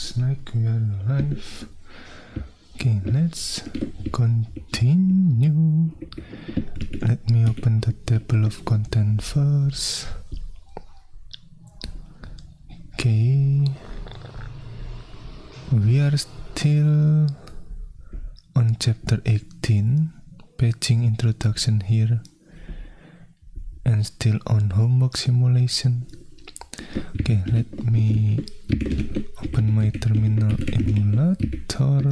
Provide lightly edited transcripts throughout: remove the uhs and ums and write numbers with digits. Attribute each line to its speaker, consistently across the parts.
Speaker 1: looks like we are live. Okay, let's continue. Let me open the table of content first. Okay, we are still on chapter 18, patching introduction here, and still on homework simulation. Okay, let me open my terminal emulator.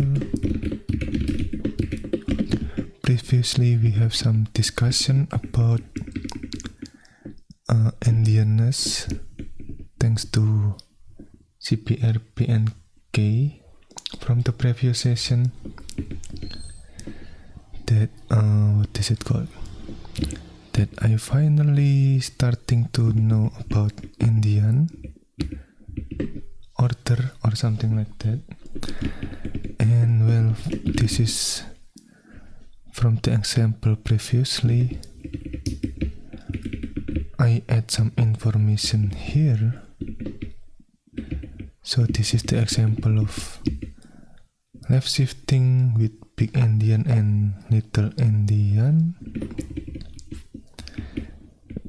Speaker 1: Previously we have some discussion about endianness thanks to CPR-PNK from the previous session. That what is it called? That I finally starting to know about endian order or something like that. And well, this is from the example previously. I add some information here. So this is the example of left shifting with big endian and little endian.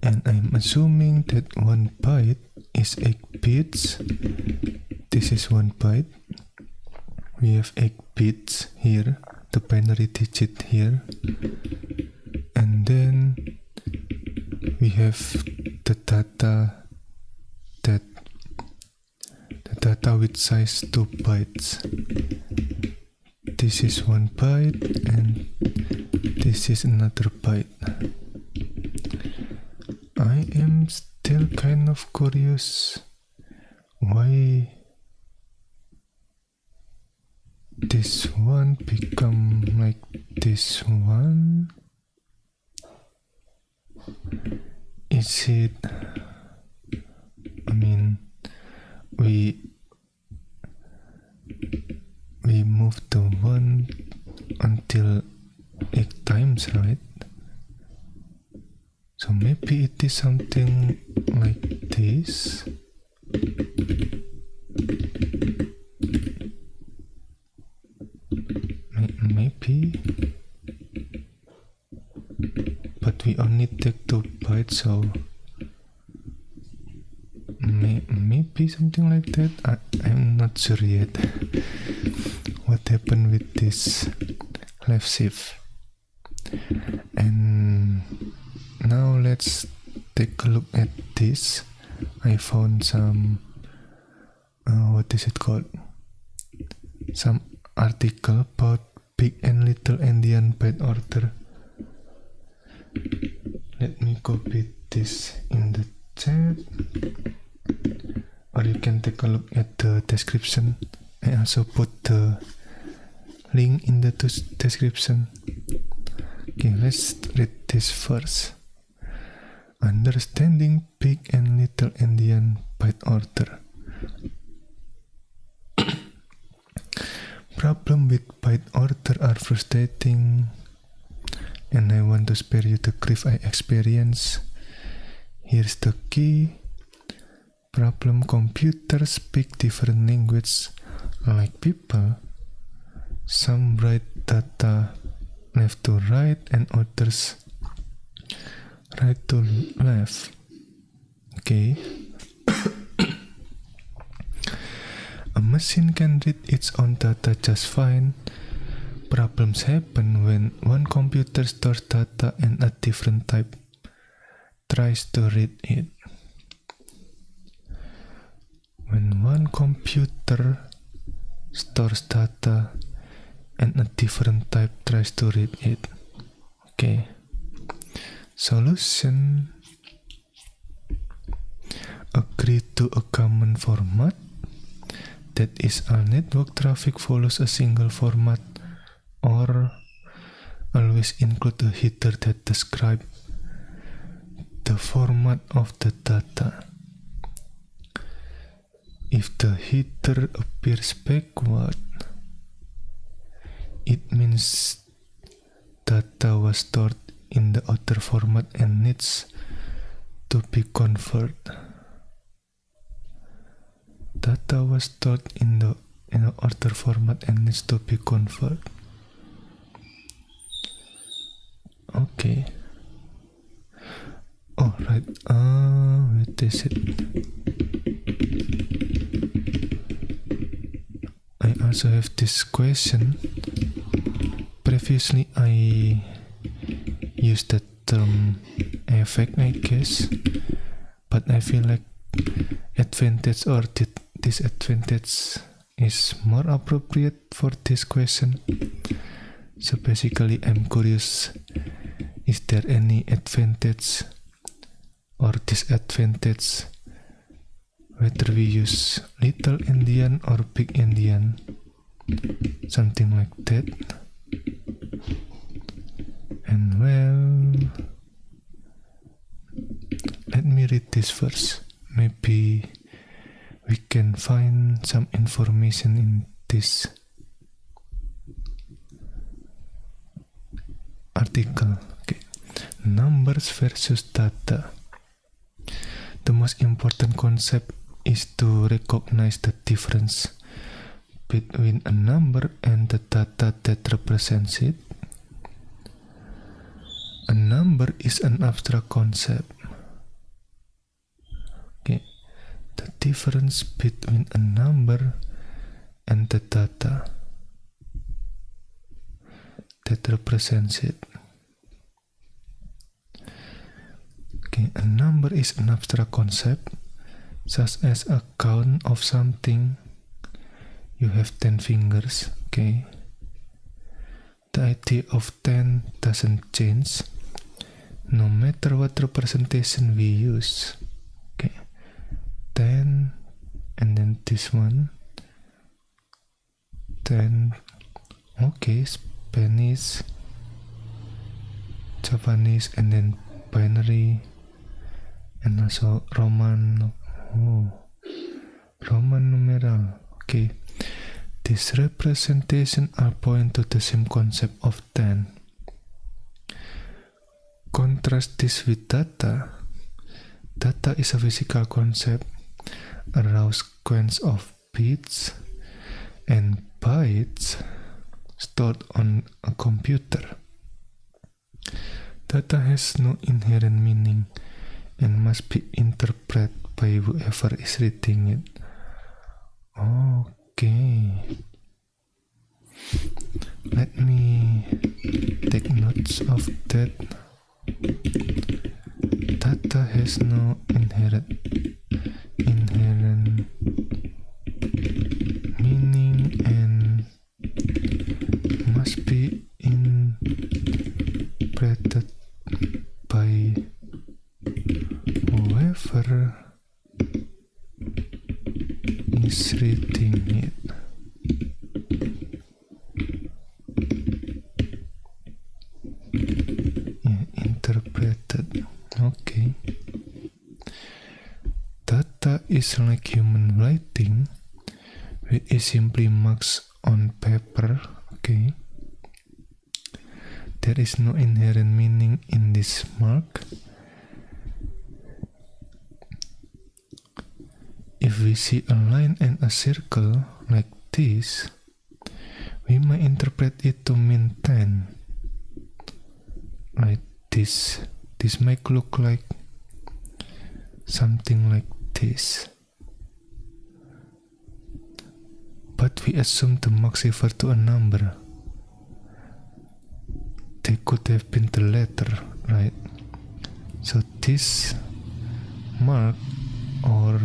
Speaker 1: And I'm assuming that 1 byte is 8 bits. This is 1 byte. We have 8 bits here, the binary digit here. And then we have the data with size 2 bytes. This is 1 byte and this is another byte. I am still kind of curious why this one become like this one. Is it, I mean, we move the one until 8 times, right? So maybe it is something like this. Maybe. But we only take 2 bytes, so maybe something like that. I'm not sure yet. What happened with this left shift? And now let's take a look at this. I found some what is it called? Some article about big and little endian byte order. Let me copy this in the chat, or you can take a look at the description. I also put the link in the description. Okay, let's read this first. Understanding big and little endian byte order. Problem with byte order are frustrating, and I want to spare you the grief I experience. Here's the key. Problem: computers speak different language like people. Some write data left to right and others right to left. Okay. A machine can read its own data just fine. Problems happen when one computer stores data and a different type tries to read it. When one computer stores data and a different type tries to read it. Okay. Solution: agree to a common format. That is, all network traffic follows a single format, or always include a header that describes the format of the data. If the header appears backward, it means data was stored in the other format and needs to be converted. Data was stored in the in an order format and needs to be converted. Okay. Oh, right. Wait, is it? I also have this question. Previously, I used the term effect, I guess, but I feel like advantage or disadvantage is more appropriate for this question. So basically, I'm curious, is there any advantage or disadvantage whether we use little endian or big endian, something like that. And well, let me read this first. Maybe we can find some information in this article. Okay. Numbers versus data. The most important concept is to recognize the difference between a number and the data that represents it. A number is an abstract concept. Okay. The difference between a number and the data that represents it. Okay, a number is an abstract concept, such as a count of something. You have 10 fingers, okay? The idea of 10 doesn't change, no matter what representation we use. Okay, 10, and then this one, 10, okay, Spanish, Japanese, and then binary, and also Roman numeral. Okay, these representations are point to the same concept of 10. Contrast this with data. Data is a physical concept, a raw sequence of bits and bytes stored on a computer. Data has no inherent meaning and must be interpreted by whoever is reading it. Okay. Let me take notes of that. Data has no inherent meaning and must be interpreted by whoever is reading it. Yeah, interpreted. Okay. Data is like human writing, which is simply marks on paper. Okay. There is no inherent meaning in this mark. If we see a line and a circle like this, we might interpret it to mean 10. Like this. This might look like something like this. But we assume the marks refer to a number. They could have been the letter, right? So this mark or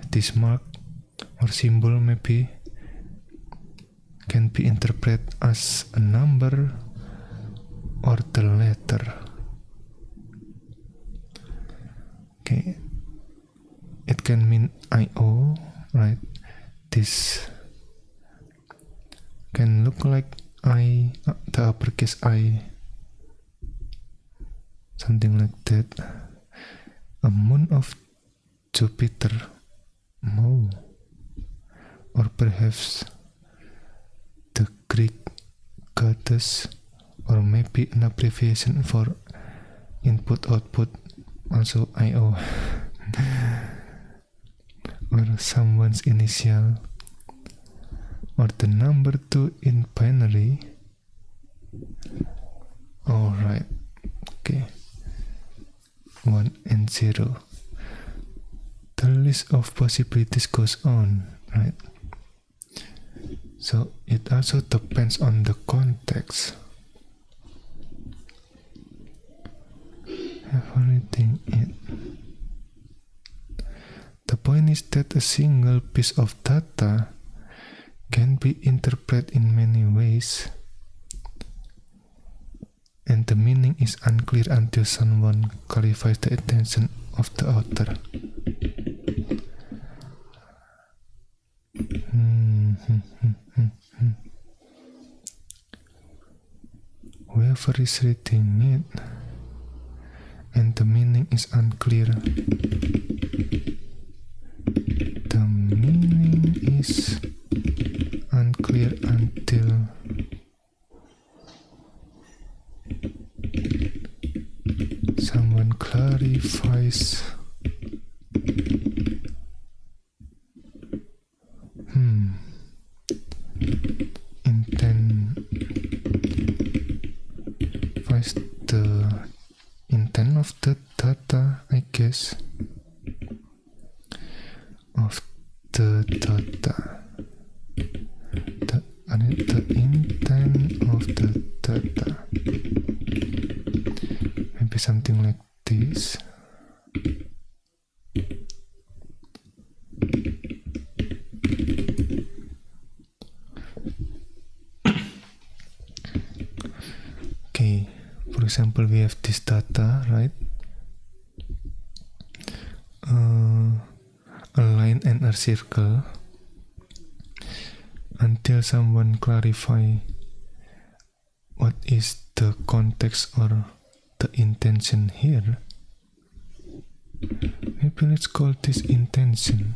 Speaker 1: this mark or symbol maybe can be interpreted as a number or the letter. Okay, it can mean IO, right? This can look like I, the uppercase I, something like that. A moon of Jupiter, or perhaps the Greek goddess, or maybe an abbreviation for input output, also IO. where someone's initial or the number 2 in binary. Alright, okay, 1 and 0. The list of possibilities goes on, right? So it also depends on the context. Everything it. The point is that a single piece of data can be interpreted in many ways, and the meaning is unclear until someone clarifies the intention of the author. Whoever is reading it and the meaning is unclear, the meaning is unclear until someone clarifies. The intent of the data, I guess, of the data, the intent of the data, maybe something like this. Okay, for example, we have this data, right? A line and a circle. Until someone clarify what is the context or the intention here, maybe let's call this intention.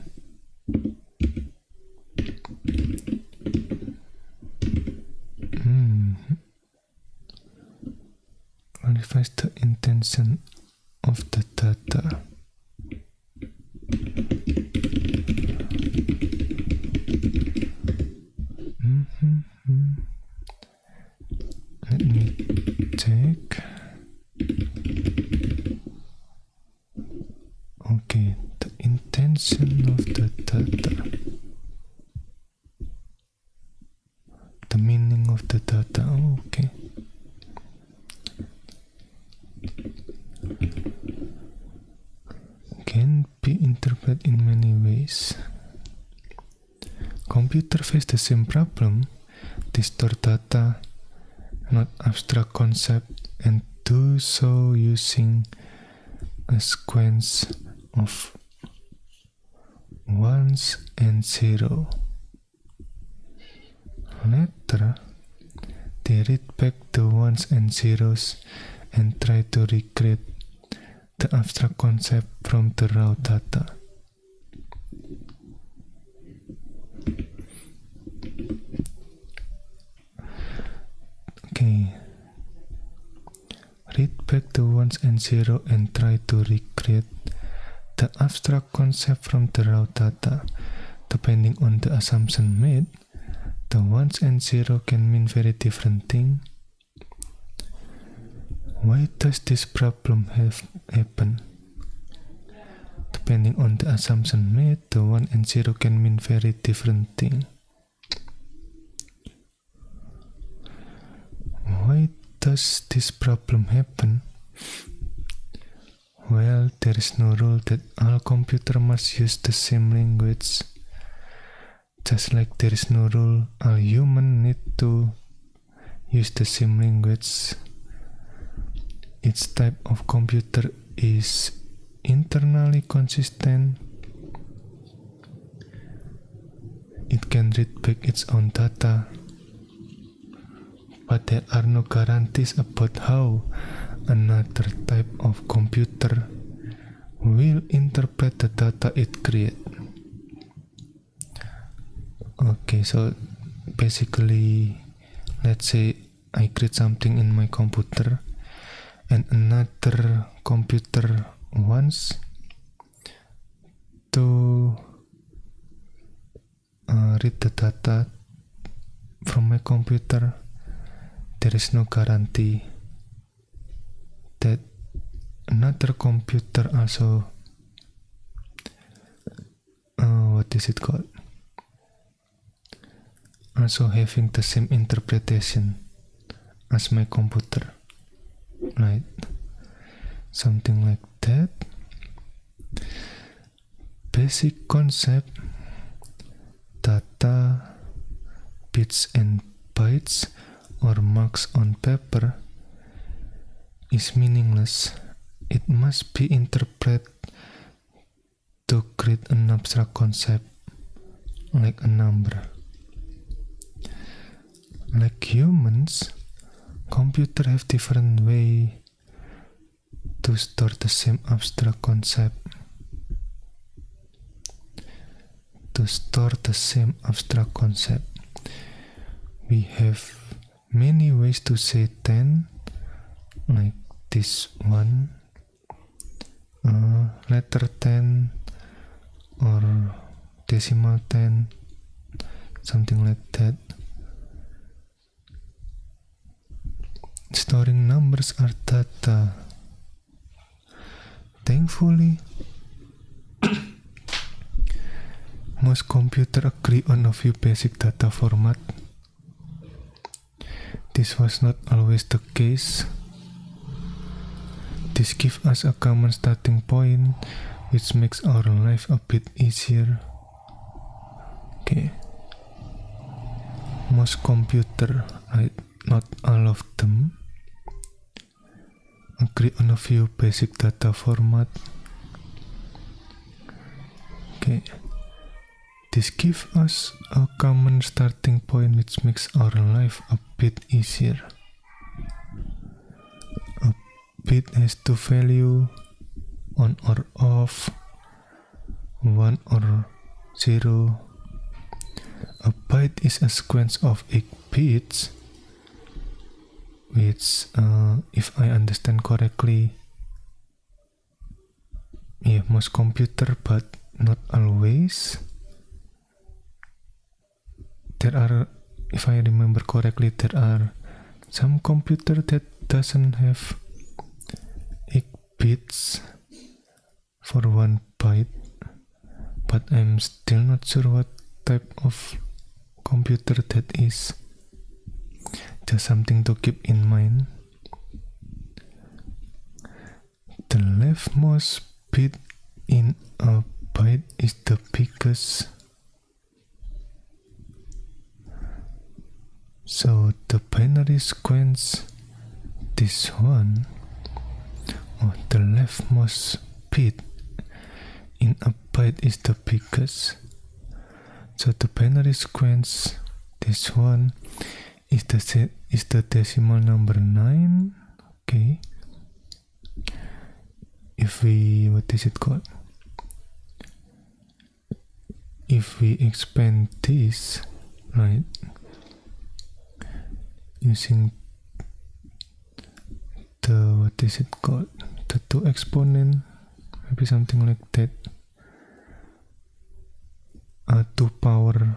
Speaker 1: Clarifies the intention of the data. Let me check. Okay, the intention of the data. The meaning of the data. Okay. Can be interpreted in many ways. Computer face the same problem. They store data, not abstract concept, and do so using a sequence of ones and zero. Later, they read back the ones and zeros and try to recreate the abstract concept from the raw data. Okay. Read back the ones and zero and try to recreate the abstract concept from the raw data. Depending on the assumption made, the ones and zero can mean very different things. Why does this problem happen? Depending on the assumption made, the 1 and 0 can mean very different things. Why does this problem happen? Well, there is no rule that all computers must use the same language. Just like there is no rule all humans need to use the same language. Each type of computer is internally consistent. It can read back its own data, but there are no guarantees about how another type of computer will interpret the data it creates. Okay, so basically, let's say I create something in my computer and another computer wants to read the data from my computer, there is no guarantee that another computer also also having the same interpretation as my computer, right? Something like that. Basic concept: data, bits and bytes, or marks on paper is meaningless. It must be interpreted to create an abstract concept like a number. Like humans, computers have different way to store the same abstract concept. To store the same abstract concept, we have many ways to say 10, like this one, letter 10 or decimal 10, something like that. Storing numbers are data. Thankfully, most computers agree on a few basic data formats. This was not always the case. This gives us a common starting point, which makes our life a bit easier. Okay. Most computers, right, not all of them, agree on a few basic data formats. Okay. This gives us a common starting point, which makes our life a bit easier. A bit has two values, on or off, 1 or 0. A byte is a sequence of 8 bits, which, if I understand correctly, most computers, but not always. There are, if I remember correctly, there are some computers that doesn't have 8 bits for 1 byte, but I'm still not sure what type of computer that is. Just something to keep in mind. The leftmost bit in a byte is the biggest. So the binary sequence, this one, the leftmost bit in a byte is the biggest. So the binary sequence, this one, is the decimal number 9. Okay. If we, what is it called? If we expand this, right, using the, what is it called? The 2 exponent, maybe something like that. To power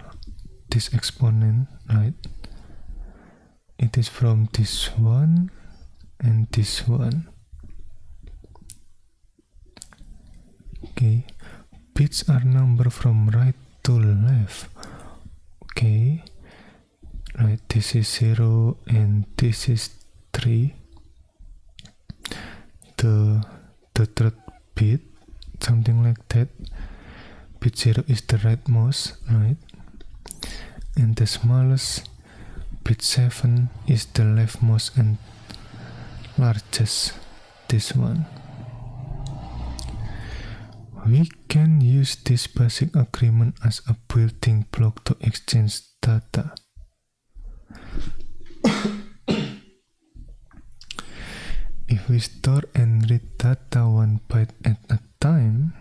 Speaker 1: this exponent, right? It is from this one and this one. Okay, bits are numbered from right to left. Okay, right, this is 0 and this is 3. The third bit, something like that. Bit 0 is the rightmost, right? And the smallest, bit 7, is the leftmost and largest, this one. We can use this basic agreement as a building block to exchange data. If we store and read data 1 byte at a time,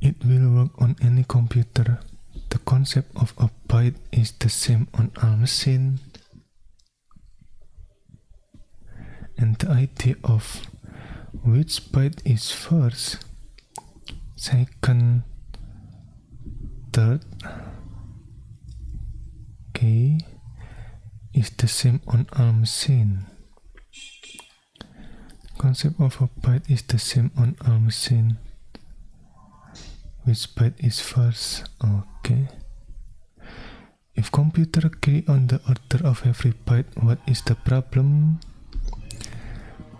Speaker 1: it will work on any computer. The concept of a byte is the same on all machines, and the idea of which byte is first, second, third, okay, is the same on all machine. Concept of a byte is the same on all machine. Which byte is first? Okay. If computer agree on the order of every byte, what is the problem?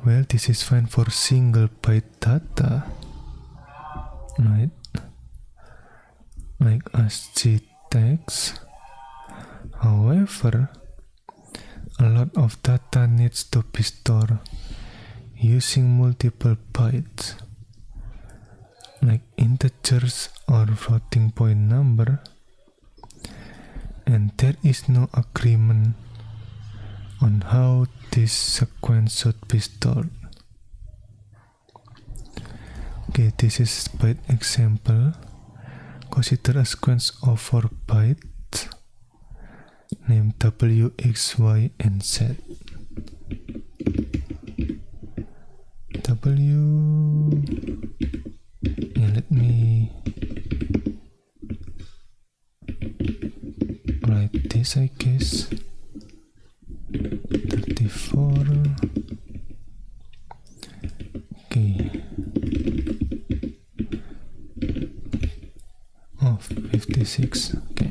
Speaker 1: Well, this is fine for single byte data, right? Like ASCII text. However, a lot of data needs to be stored using multiple bytes, like integers or floating point number, and there is no agreement on how this sequence should be stored. Okay, this is byte example. Consider a sequence of 4 bytes named W, X, Y, and Z. W, yeah, let me write this, I guess. 34. Okay. Oh, 56. Okay.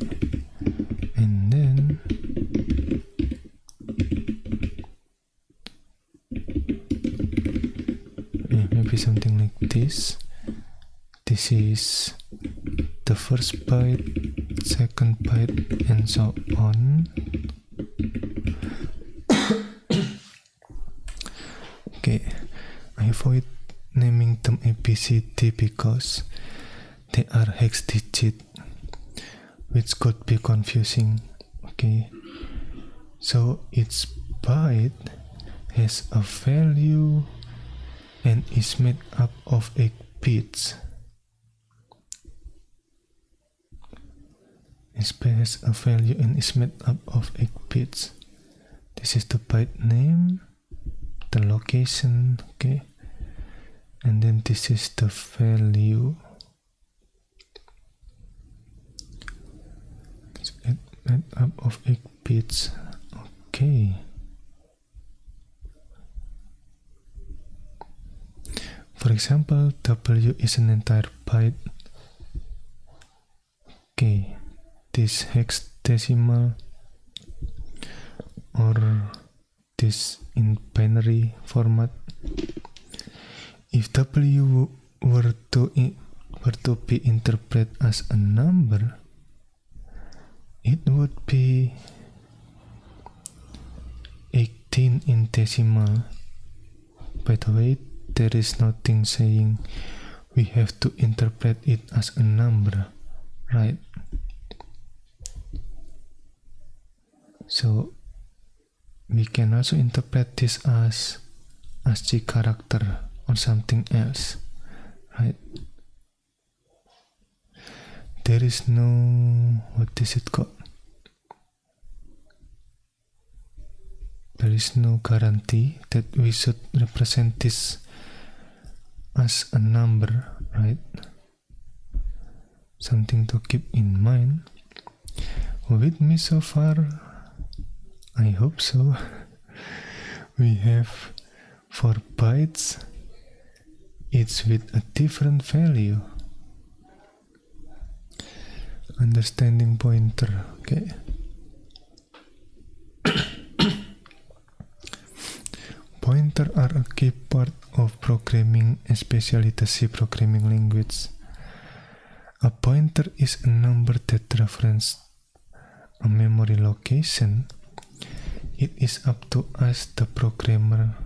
Speaker 1: And then maybe something like this. This is the first byte, second byte, and so on. Okay, I avoid naming them ABCD because they are hex digit, which could be confusing. Okay, so each byte has a value and is made up of 8 bits. Each byte has a value and is made up of 8 bits. This is the byte name, the location, okay, and then this is the value. It's made up of 8 bits. Okay. For example, W is an entire byte. Okay, this hexadecimal or this in binary format. If W were to be interpreted as a number, it would be 18 in decimal. By the way, there is nothing saying we have to interpret it as a number, right? So we can also interpret this as ASCII character or something else, right? There is no, what is it called? There is no guarantee that we should represent this as a number, right? Something to keep in mind. With me so far? I hope so. We have 4 bytes, each with a different value. Understanding pointer, okay. Pointer are a key part of programming, especially the C programming language. A pointer is a number that references a memory location. It is up to us, the programmer,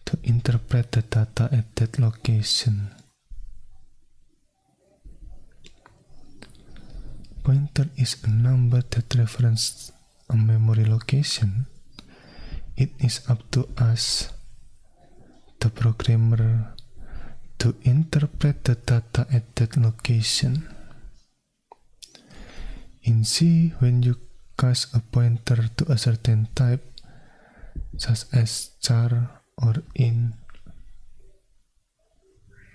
Speaker 1: to interpret the data at that location. Pointer is a number that references a memory location. It is up to us, the programmer, to interpret the data at that location. In C, when you cast a pointer to a certain type, such as char or int.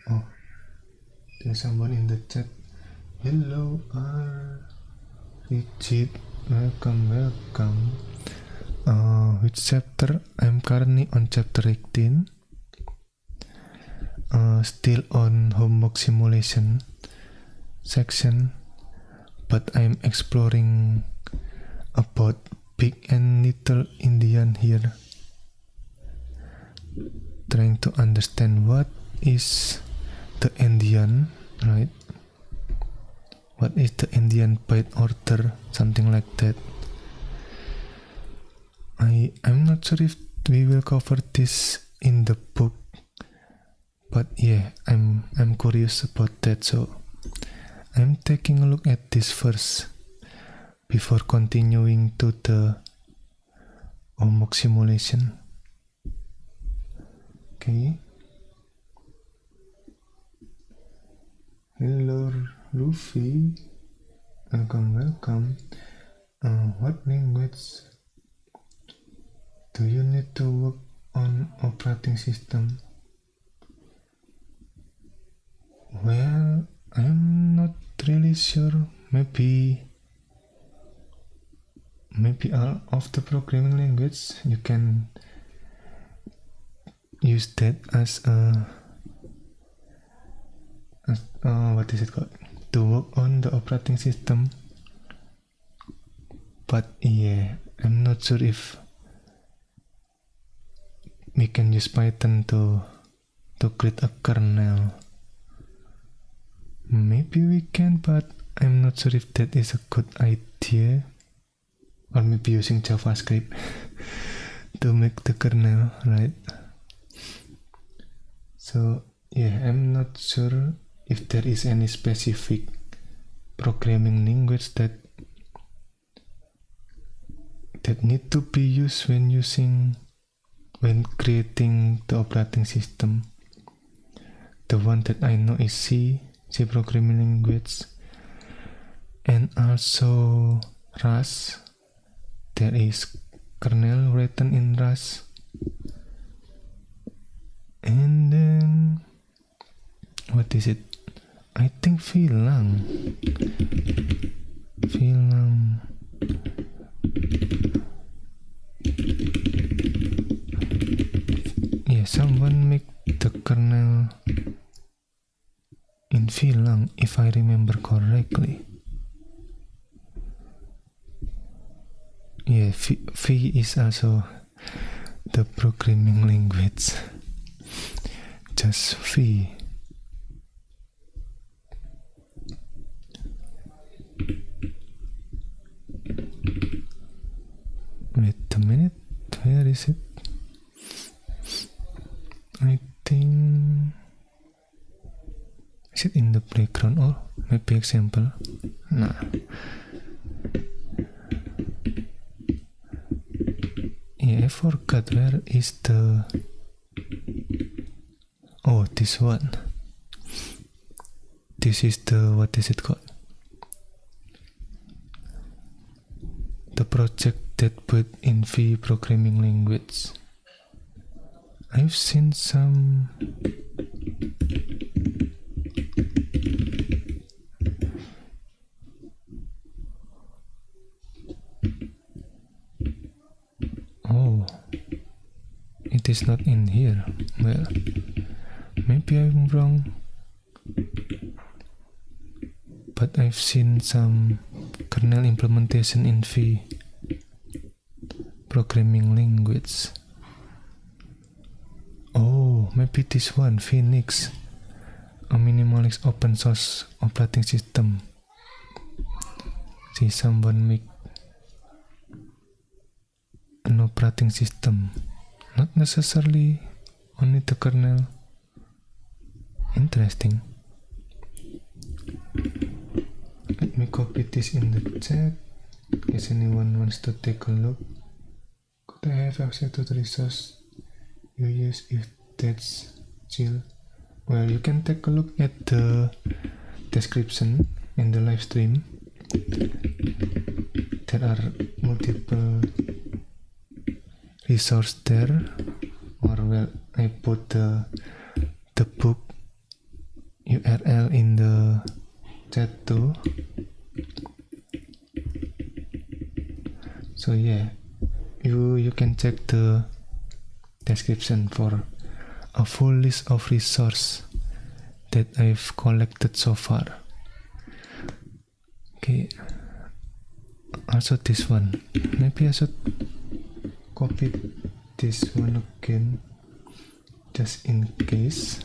Speaker 1: Oh, there's someone in the chat Hello, Richard. Welcome. Which chapter? I'm currently on chapter 18. Still on homework simulation section, but I'm exploring about Big and Little Indian here. Trying to understand what is the Indian, right? What is the Indian byte order, something like that. I'm not sure if we will cover this in the book, but yeah, I'm curious about that, so I'm taking a look at this first before continuing to the homework simulation. Okay. Hello, Luffy. Welcome. What language do you need to work on operating system? Well, I'm not really sure. Maybe all of the programming language you can use that as what is it called, to work on the operating system. But yeah, I'm not sure if we can use Python to create a kernel. Maybe we can, but I'm not sure if that is a good idea. Or maybe using JavaScript to make the kernel, right? So yeah, I'm not sure if there is any specific programming language that need to be used when creating the operating system. The one that I know is C programming language, and also Rust. There is kernel written in Rust, and then what is it? I think VLang. Yeah, someone make the kernel in VLang, if I remember correctly. Yeah, V is also the programming language. Just V. Wait a minute, where is it? I think... is it in the background or maybe example? Nah. Yeah, I forgot where is the... oh, this one. This is the... what is it called? The project that put in V programming language. I've seen some... oh, it is not in here. Well, maybe I'm wrong, but I've seen some kernel implementation in V programming language. Oh, maybe this one, Phoenix, a minimalist open source operating system. See, someone make an operating system, not necessarily only the kernel. Interesting. Let me copy this in the chat in case anyone wants to take a look. Could I have access to the resource you use if that's chill? Well, you can take a look at the description in the live stream. There are multiple resources there, or well, I put the book URL in the chat too. So yeah, you can check the description for a full list of resources that I've collected so far. Okay, also this one, maybe I should copy this one again just in case.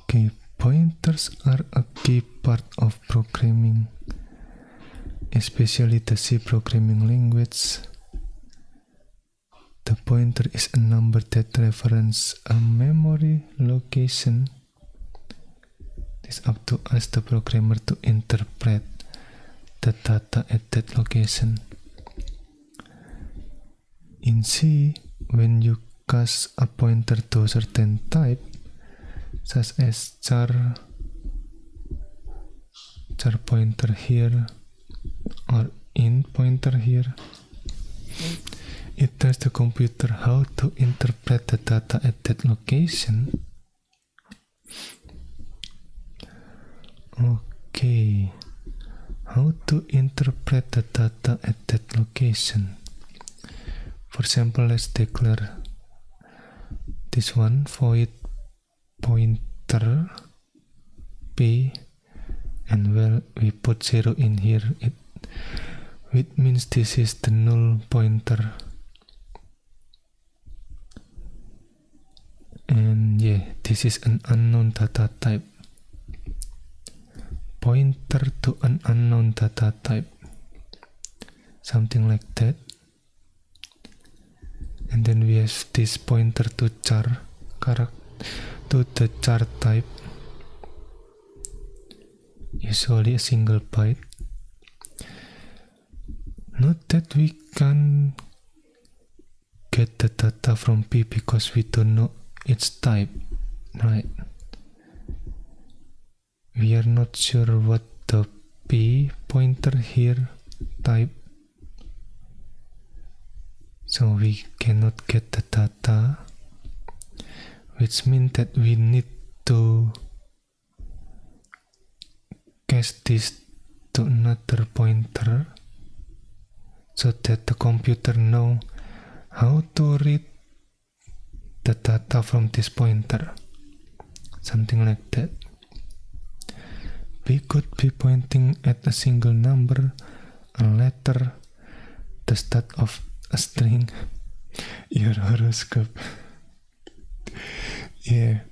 Speaker 1: Okay, pointers are a key part of programming, especially the C programming language. The pointer is a number that references a memory location. It's up to us, the programmer, to interpret the data at that location. In C, when you cast a pointer to a certain type, such as char pointer here or int pointer here, it tells the computer how to interpret the data at that location. Okay, how to interpret the data at that location? For example, let's declare this one void pointer p, and well, we put 0 in here, which means this is the null pointer. And yeah, this is an unknown data type. Pointer to an unknown data type, something like that. And then we have this pointer to char to the char type, usually a single byte. Note that we can get the data from P because we don't know its type, right? We are not sure what the P pointer here type, so we cannot get the data, which means that we need to cast this to another pointer so that the computer know how to read the data from this pointer, something like that. We could be pointing at a single number, a letter, the start of a string, your horoscope. Yeah.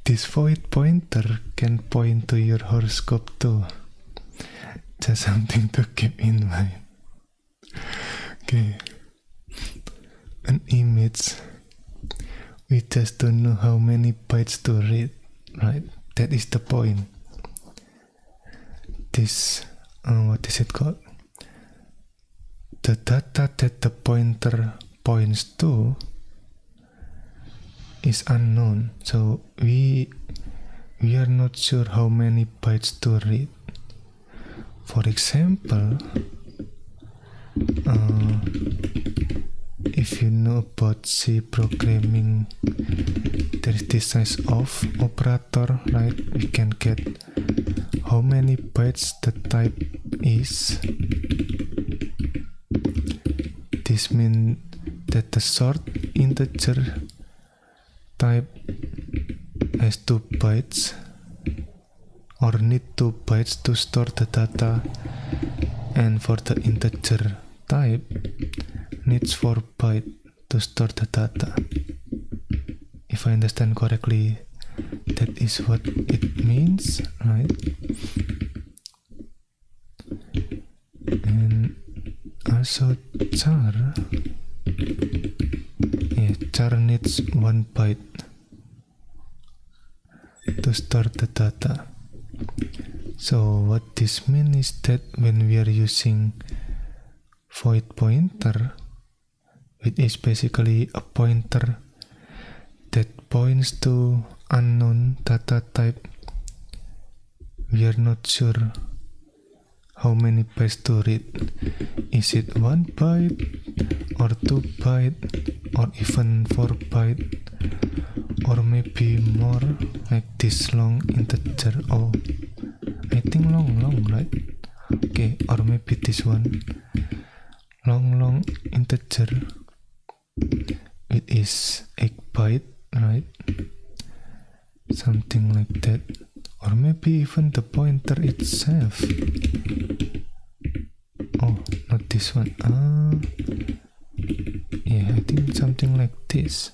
Speaker 1: This void pointer can point to your horoscope too. Just something to keep in mind. Okay. An image. We just don't know how many bytes to read, right? That is the point. This, what is it called? The data that the pointer points to is unknown, so we are not sure how many bytes to read. For example, if you know about C programming, there is this size of operator, right? We can get how many bytes the type is. This means that the short integer type has 2 bytes or need 2 bytes to store the data, and for the integer type needs 4 bytes to store the data. If I understand correctly, that is what it means, right? And also char, yeah, char needs 1 byte to store the data. So what this means is that when we are using void pointer, which is basically a pointer that points to unknown data type, we are not sure how many bytes to read. Is it 1 byte or 2 byte or even 4 byte, or maybe more, like this long integer? Oh, I think long, right? Okay, or maybe this one, long integer. It is 8 byte, right? Something like that. Or maybe even the pointer itself. Oh, not this one. Yeah, I think something like this.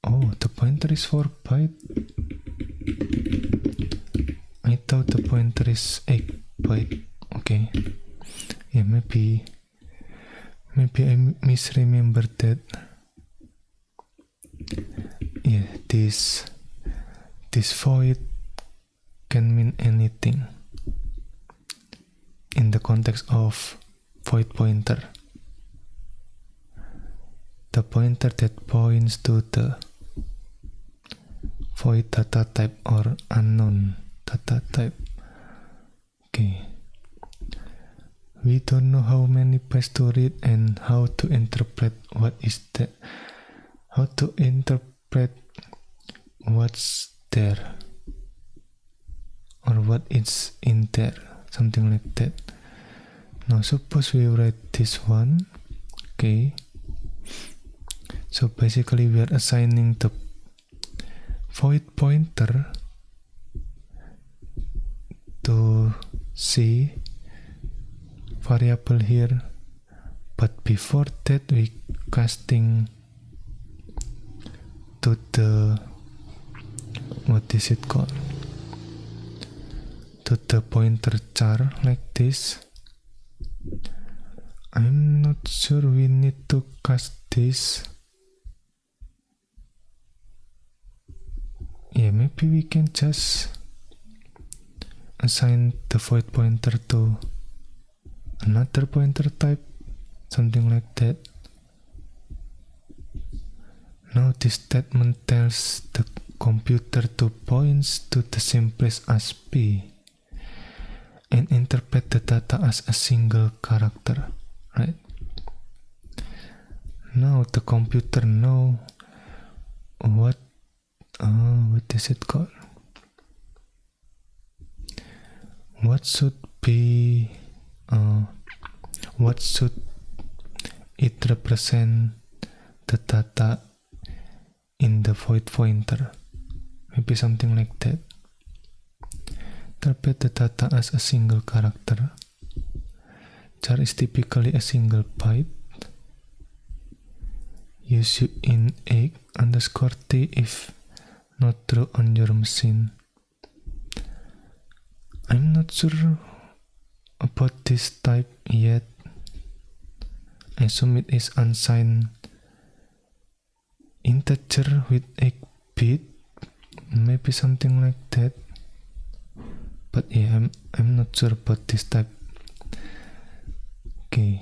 Speaker 1: Oh, the pointer is 4 byte. I thought the pointer is 8 byte. Okay. Yeah, maybe I misremembered that. Yeah, this void can mean anything in the context of void pointer. The pointer that points to the void data type or unknown data type. Okay. We don't know how many bytes to read and how to interpret what is that. How to interpret what's there or what is in there, something like that. Now suppose we write this one. Okay, so basically we are assigning the void pointer to C variable here, but before that we casting to the, what is it called, to the pointer char like this. I'm not sure we need to cast this. Yeah, maybe we can just assign the void pointer to another pointer type, something like that. Now this statement tells the computer to point to the same place as P and interpret the data as a single character, right? Now the computer know what is it called? What should it represent the data in the void pointer? Maybe something like that. Interpret the data as a single character. Char is typically a single byte. Use in egg underscore t if not true on your machine. I'm not sure about this type yet. I assume it is unsigned integer with 8 bit, maybe something like that. But yeah, I'm not sure about this type. Okay.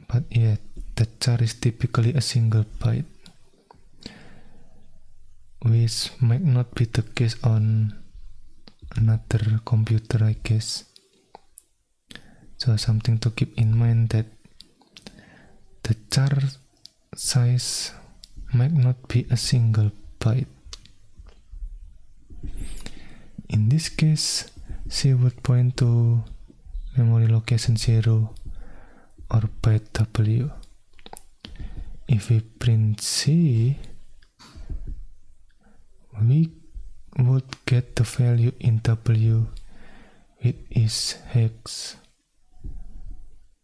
Speaker 1: But yeah, the char is typically a single byte, which might not be the case on another computer, I guess. So something to keep in mind, that the char size might not be a single byte. In this case, C would point to memory location 0 or byte W. If we print C, we would get the value in W, which is hex.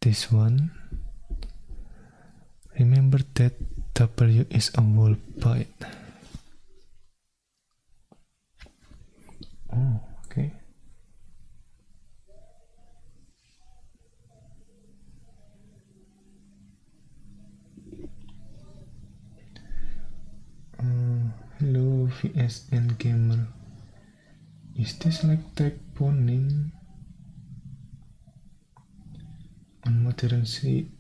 Speaker 1: This one. Remember that W is a whole byte. Oh, okay. Hello VSN gamer. Is this like typoing on modern C?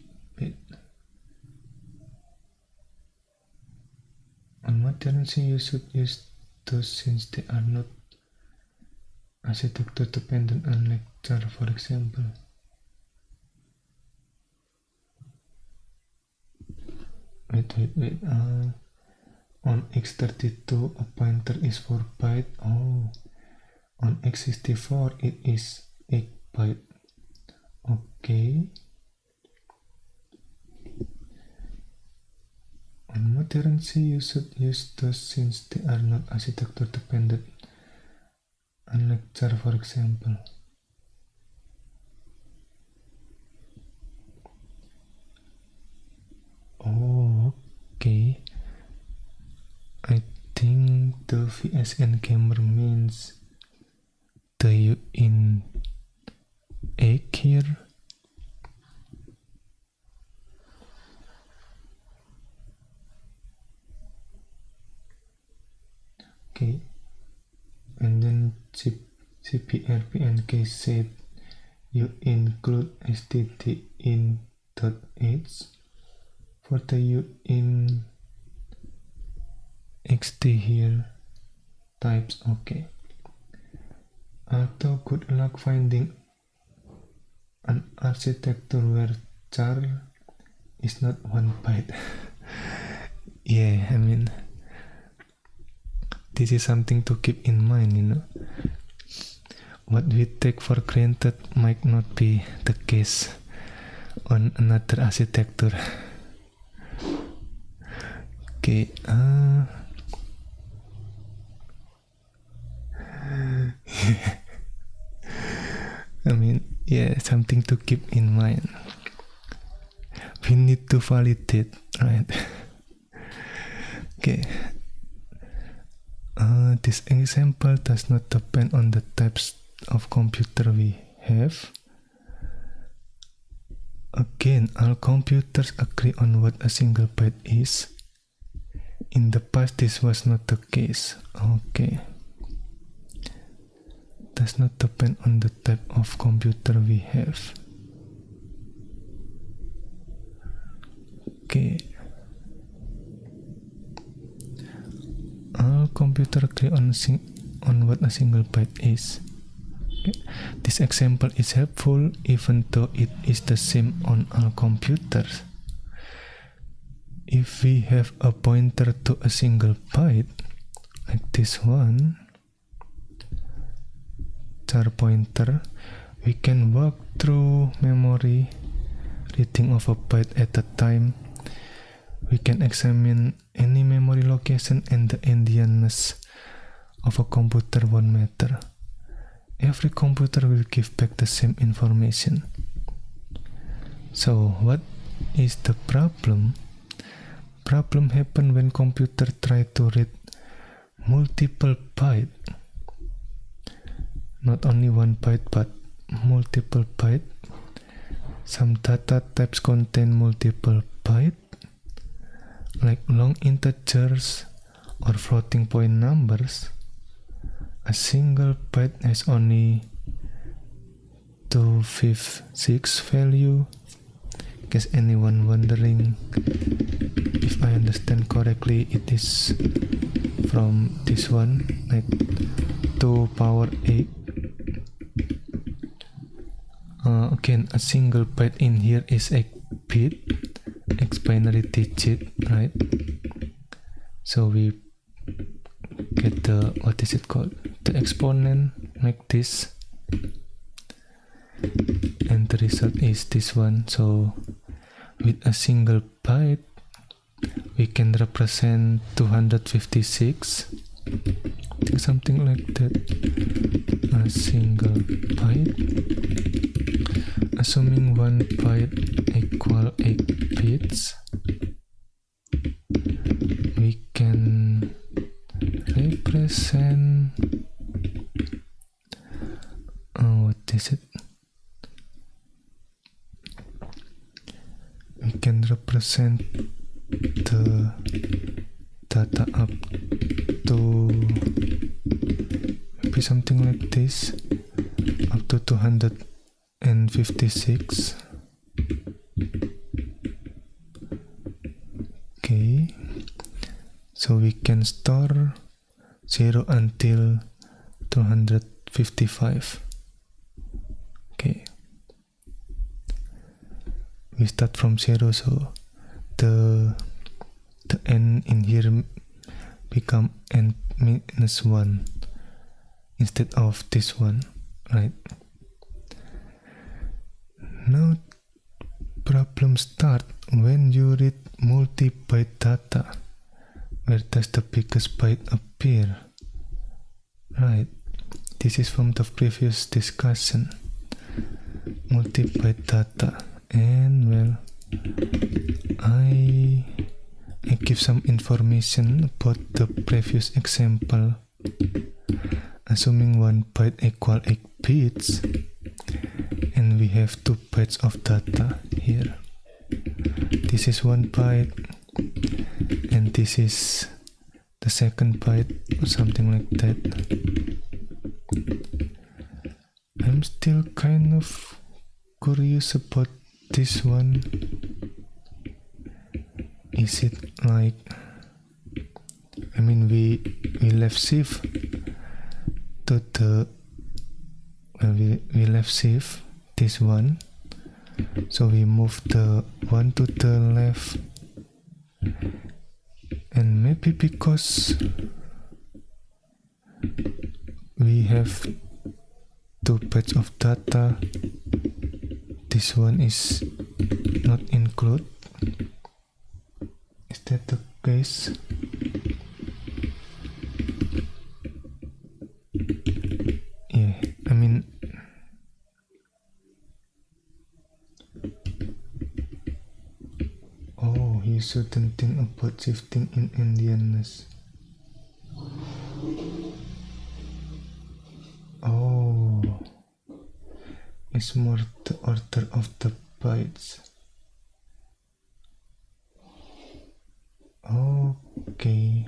Speaker 1: On modern C you should use those since they are not architecture dependent on lecture, for example. Wait. On x32 a pointer is 4 byte. Oh, on x64 it is 8 byte. Okay. On modern C you should use those since they are not architecture dependent on lecture, for example. Oh, okay. I think the VSN gamer means the U in egg here. Okay, and then CPRPNK said you include std in .h for the U in xt here types. Okay, although good luck finding an architecture where char is not 1 byte. Yeah, I mean, this is something to keep in mind, you know. What we take for granted might not be the case on another architecture. Okay, I mean, yeah, something to keep in mind. We need to validate, right? Okay. This example does not depend on the types of computer we have. Again, all computers agree on what a single byte is. In the past, this was not the case. Okay. Does not depend on the type of computer we have. Okay. All computers agree on what a single byte is. Okay. This example is helpful even though it is the same on all computers. If we have a pointer to a single byte, like this one, char pointer, we can walk through memory, reading of a byte at a time. We can examine any memory location and the endianness of a computer won't matter. Every computer will give back the same information. So what is the problem? Problem happen when computer try to read multiple byte. Not only 1 byte but multiple byte. Some data types contain multiple byte, like long integers or floating point numbers. A single byte has only 256 value. In case anyone wondering, if I understand correctly, it is from this one, like 2 power 8. Again, a single byte in here is 8 bit, X binary digit, right? So we get the, what is it called? The exponent like this, and the result is this one. So with a single byte, we can represent 256. I think something like that. A single byte, assuming 1 byte equal 8 bits, we can represent, what is it? We can represent the data up to maybe something like this, up to 256. Okay, so we can store 0 until 256 55. Okay, we start from 0, so the n in here become n minus 1 instead of this one, right? Now problem start when you read multi-byte data. Where does the biggest byte appear? Right, this is from the previous discussion. Multi-byte data, and well, I give some information about the previous example. Assuming 1 byte equal 8 bits, and we have 2 bytes of data here. This is 1 byte, and this is the second byte, or something like that. I'm still kind of curious about this one. Is it like, I mean, we left shift to the we left shift this one, so we move the one to the left, and maybe because we have 2 bytes of data, this one is not included. Is that the case? Yeah, I mean, oh, you shouldn't think about shifting in endianness. Oh, it's more the order of the bytes. Okay.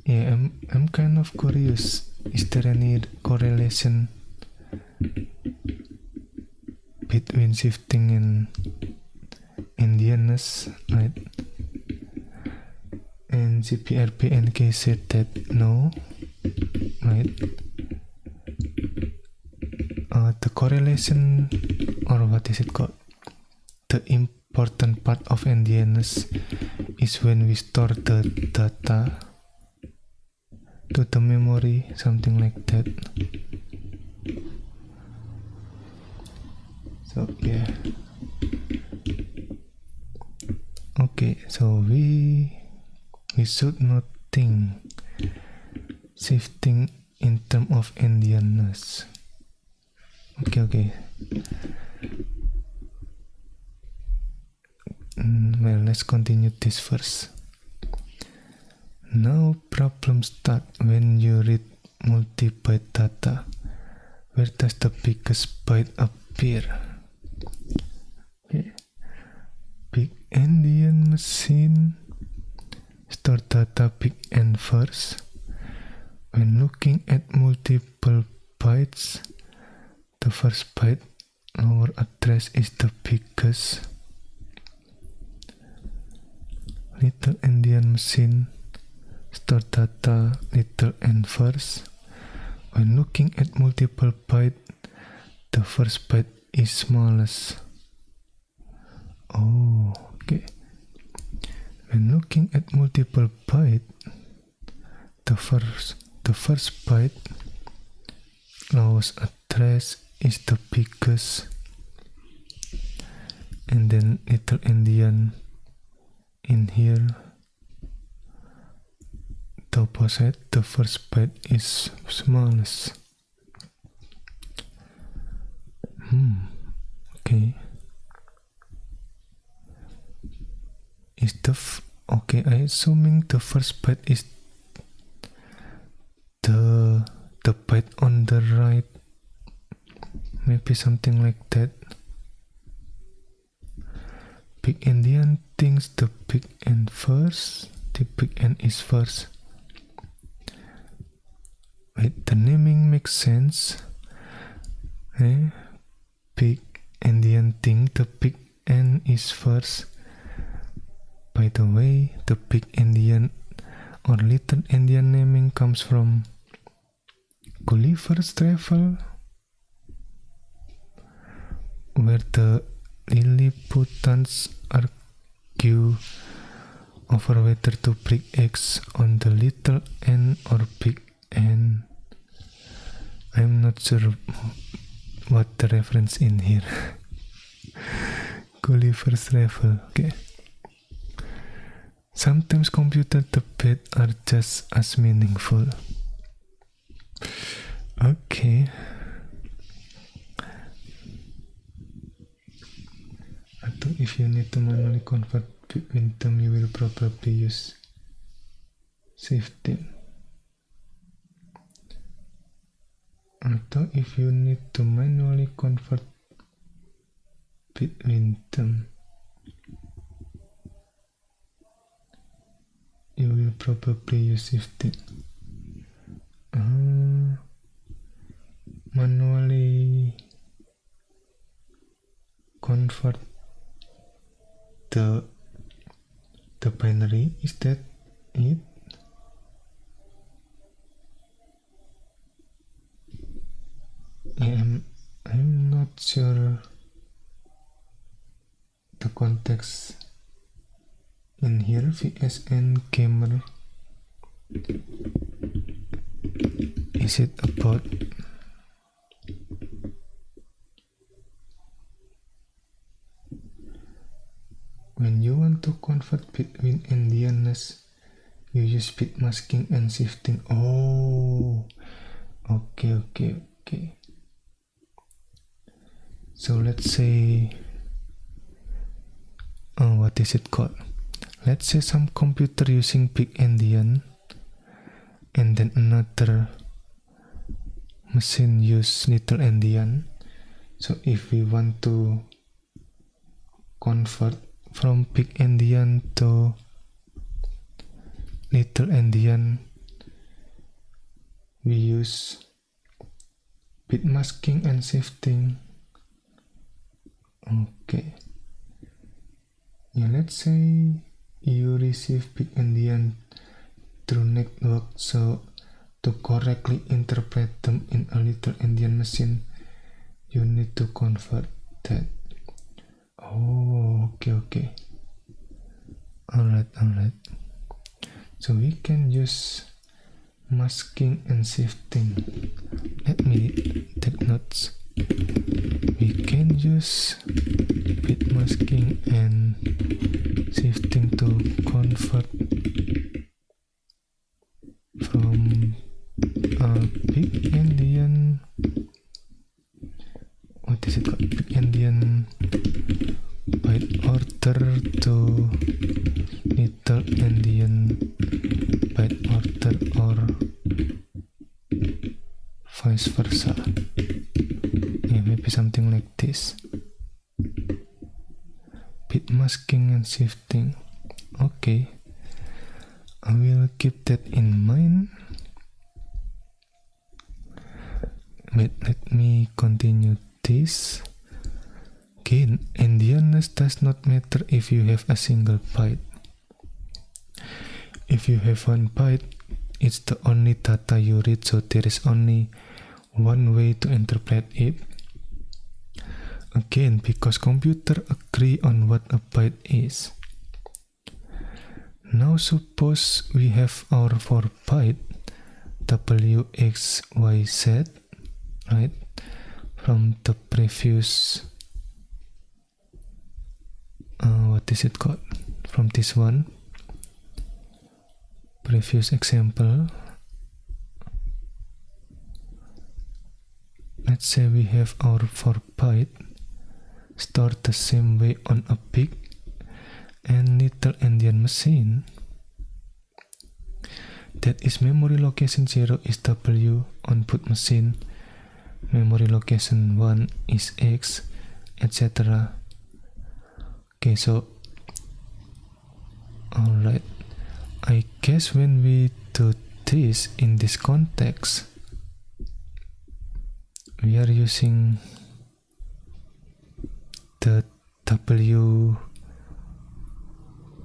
Speaker 1: Yeah, I'm kind of curious. Is there any correlation between shifting and endianness, right? And CPRPNK said that no, right? The correlation, or what is it called? The important part of endianness is when we store the data to the memory, something like that. So yeah. Okay, so we should not think shifting in terms of endianness. Okay. Well, let's continue this first. Now problem start when you read multi-byte data. Where does the biggest byte appear? Okay. Big endian machine store data big N first. When looking at multiple bytes, the first byte lower address is the biggest. Little endian machine store data little n first. When looking at multiple bytes, the first byte is smallest. Oh, okay. When looking at multiple bytes, the first byte lowest address is the biggest, and then little endian in here, the opposite, the first byte is smallest. Okay. Is okay, I assuming the first byte is the byte on the right, maybe something like that. Big endian thinks the big N first, the big N is first. Wait, the naming makes sense. Big endian think the big N is first. By the way, the big endian or little endian naming comes from Gulliver's Travel, where the Lilliputians argue over whether to break eggs on the little ant or big ant. I'm not sure what the reference in here. Gulliver's Travel. Okay. Sometimes computer debate are just as meaningful. Okay. Atau if you need to manually convert between them, you will probably use shifting. Atau if you need to manually convert between them, you will probably use shifting. Manually convert the binary, is that it? I'm not sure the context in here. VSN gamer, is it about when you want to convert between endianness, you use bit masking and shifting? Oh, okay. So let's say, what is it called? Let's say some computer using big endian, and then another machine use little endian. So if we want to convert from big endian to little endian, we use bit masking and shifting. Okay. Yeah, let's say you receive big endian through network, so to correctly interpret them in a little endian machine, you need to convert that. Oh, okay. Alright. So we can use masking and shifting. Let me take notes. We can use bit masking and shifting to convert from a big endian, what is it called? Big endian byte order to little endian byte order, or vice versa. Yeah, maybe something like this. Bit masking and shifting. Okay, I will keep that in mind. Wait, let me continue this. Again, endianness does not matter if you have a single byte. If you have one byte, it's the only data you read, so there is only one way to interpret it. Again, because computer agree on what a byte is. Now suppose we have our 4 byte W, X, Y, Z, right? From the previous, what is it called? From this one, previous example. Let's say we have our 4 byte stored the same way on a big and little endian machine. That is, memory location 0 is W on boot machine, memory location 1 is X, etc. Okay, so alright, I guess when we do this in this context, we are using the W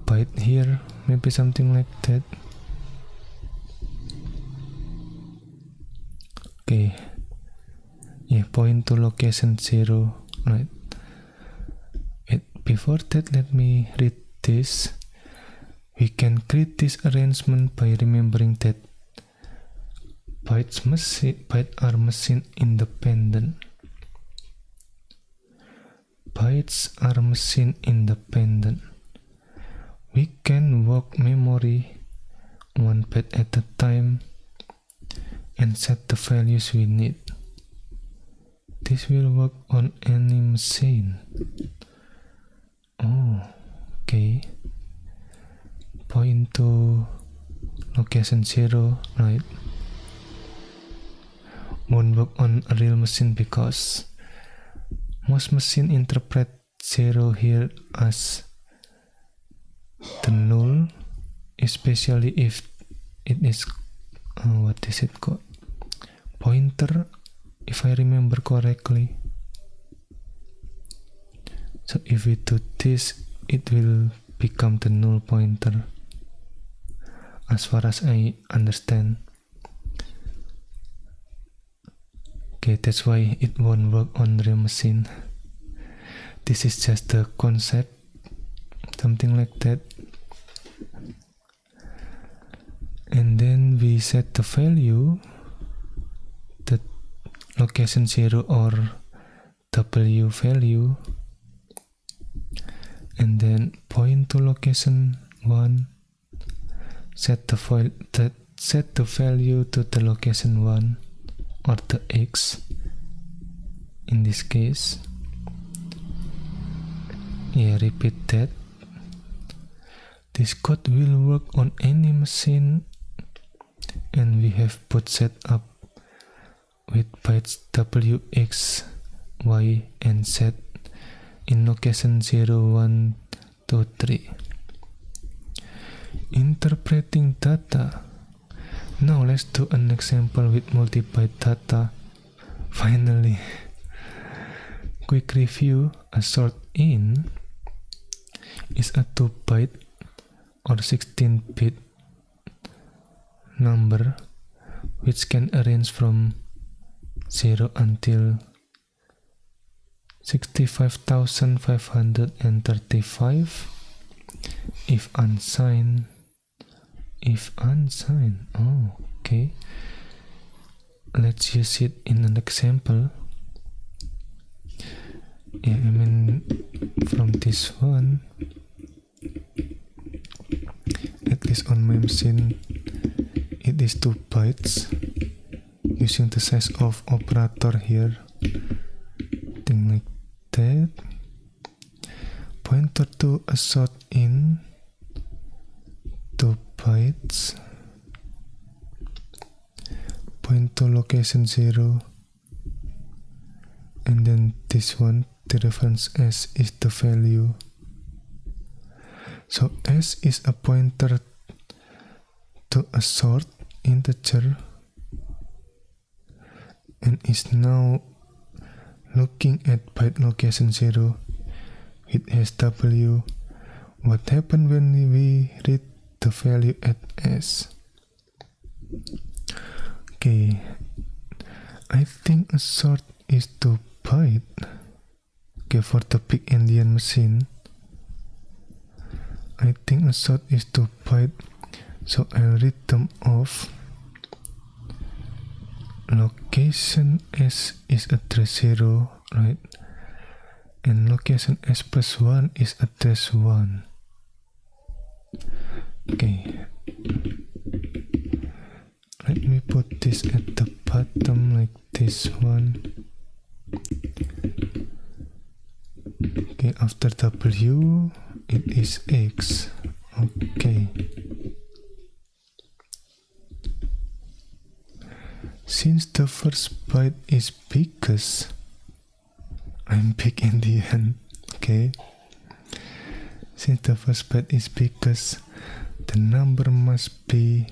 Speaker 1: byte here, maybe something like that. Okay, yeah, point to location 0, right? Before that, let me read this. We can create this arrangement by remembering that bytes are machine independent. Bytes are machine independent. We can work memory one byte at a time and set the values we need. This will work on any machine. Oh, okay. Point to location 0, right? Won't work on a real machine because most machine interpret 0 here as the null, especially if it is what is it called? Pointer, if I remember correctly. So if we do this, it will become the null pointer, as far as I understand. Okay, that's why it won't work on real machine. This is just the concept, something like that. And then we set the value, the location 0 or W value, and then point to location 1, set the value to the location 1 or the X in this case. Yeah, repeat that. This code will work on any machine, and we have both set up with bytes W, X, Y, and Z in location 0, 1, 2, 3. Interpreting data. Now let's do an example with multi-byte data. Finally, quick review. A sort in is a 2-byte or 16-bit number which can arrange from 0 until 65,535 if unsigned. Oh, okay. Let's use it in an example. Yeah, I mean from this one, at least on my machine, it is 2 bytes using the size of operator here, thing like that. Pointer to a sort in 2 bytes, point to location 0, and then this one, the reference S is the value. So S is a pointer to a sort integer and is now looking at byte location 0 with SW. What happened when we read the value at S? Okay, I think a sort is 2 byte. Okay, for the big Indian machine, I think a sort is 2 byte, so I'll read them off. Location S is address 0, right? And location S plus 1 is address 1. Okay, let me put this at the bottom like this one. Okay, after W it is X. Okay, since the first byte is biggest, I'm big Indian. Okay, since the first byte is biggest, the number must be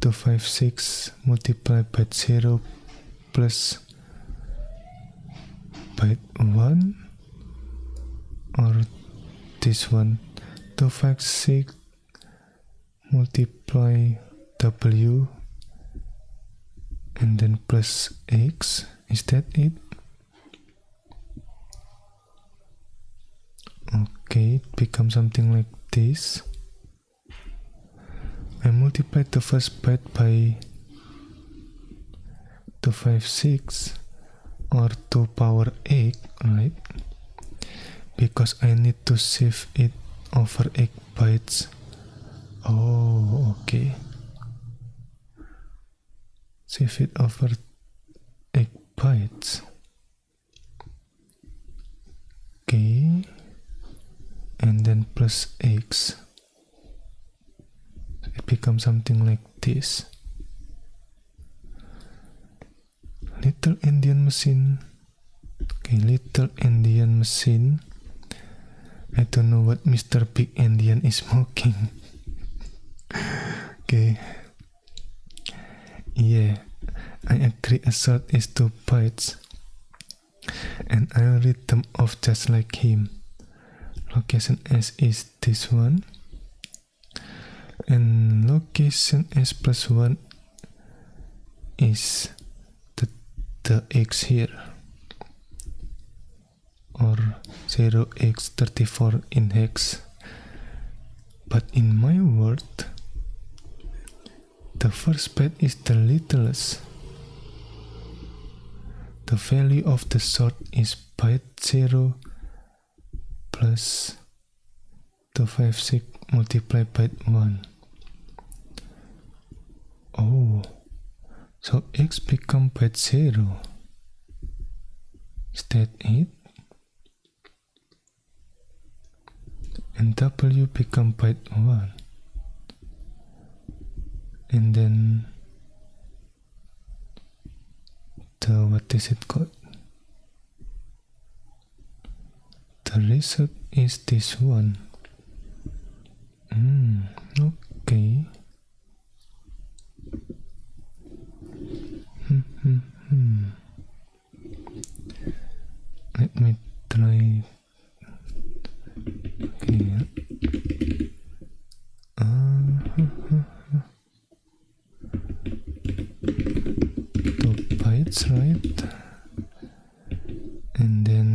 Speaker 1: 256 multiplied by 0 plus byte 1, or this one, 256 multiply W and then plus x. Is that it? Okay, it becomes something like this. I multiplied the first byte by 256 or 2 power 8, right? Because I need to save it over 8 bytes. Oh, okay. Save it over 8 bytes. Okay. And then plus x. It becomes something like this. Little Indian machine. Okay, little Indian machine. I don't know what Mr. Big Indian is smoking. Okay. Yeah, I agree a short is 2 bytes. And I'll read them off just like him. Location S is this one. And location S plus 1 is the x here. Or 0x34 in hex. But in my world, the first byte is the littlest. The value of the short is byte 0 plus 256 multiplied by 1. Oh, so x become byte 0. Is that it? And w become byte 1. And then what is it called? The result is this one. Okay. Let me try. Okay. 2 bytes, right? And then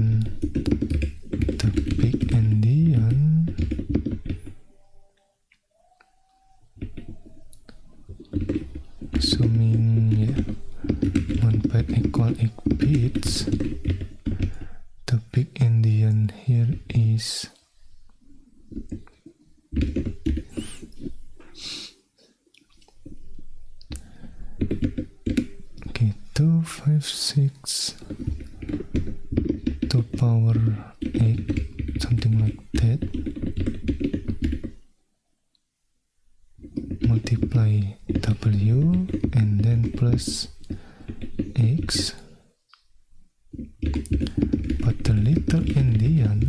Speaker 1: the big endian. Assuming 1 byte equal 8 bits, the big endian here is okay, 256 to power 8, something like that. Multiply w and then plus x. But the little endian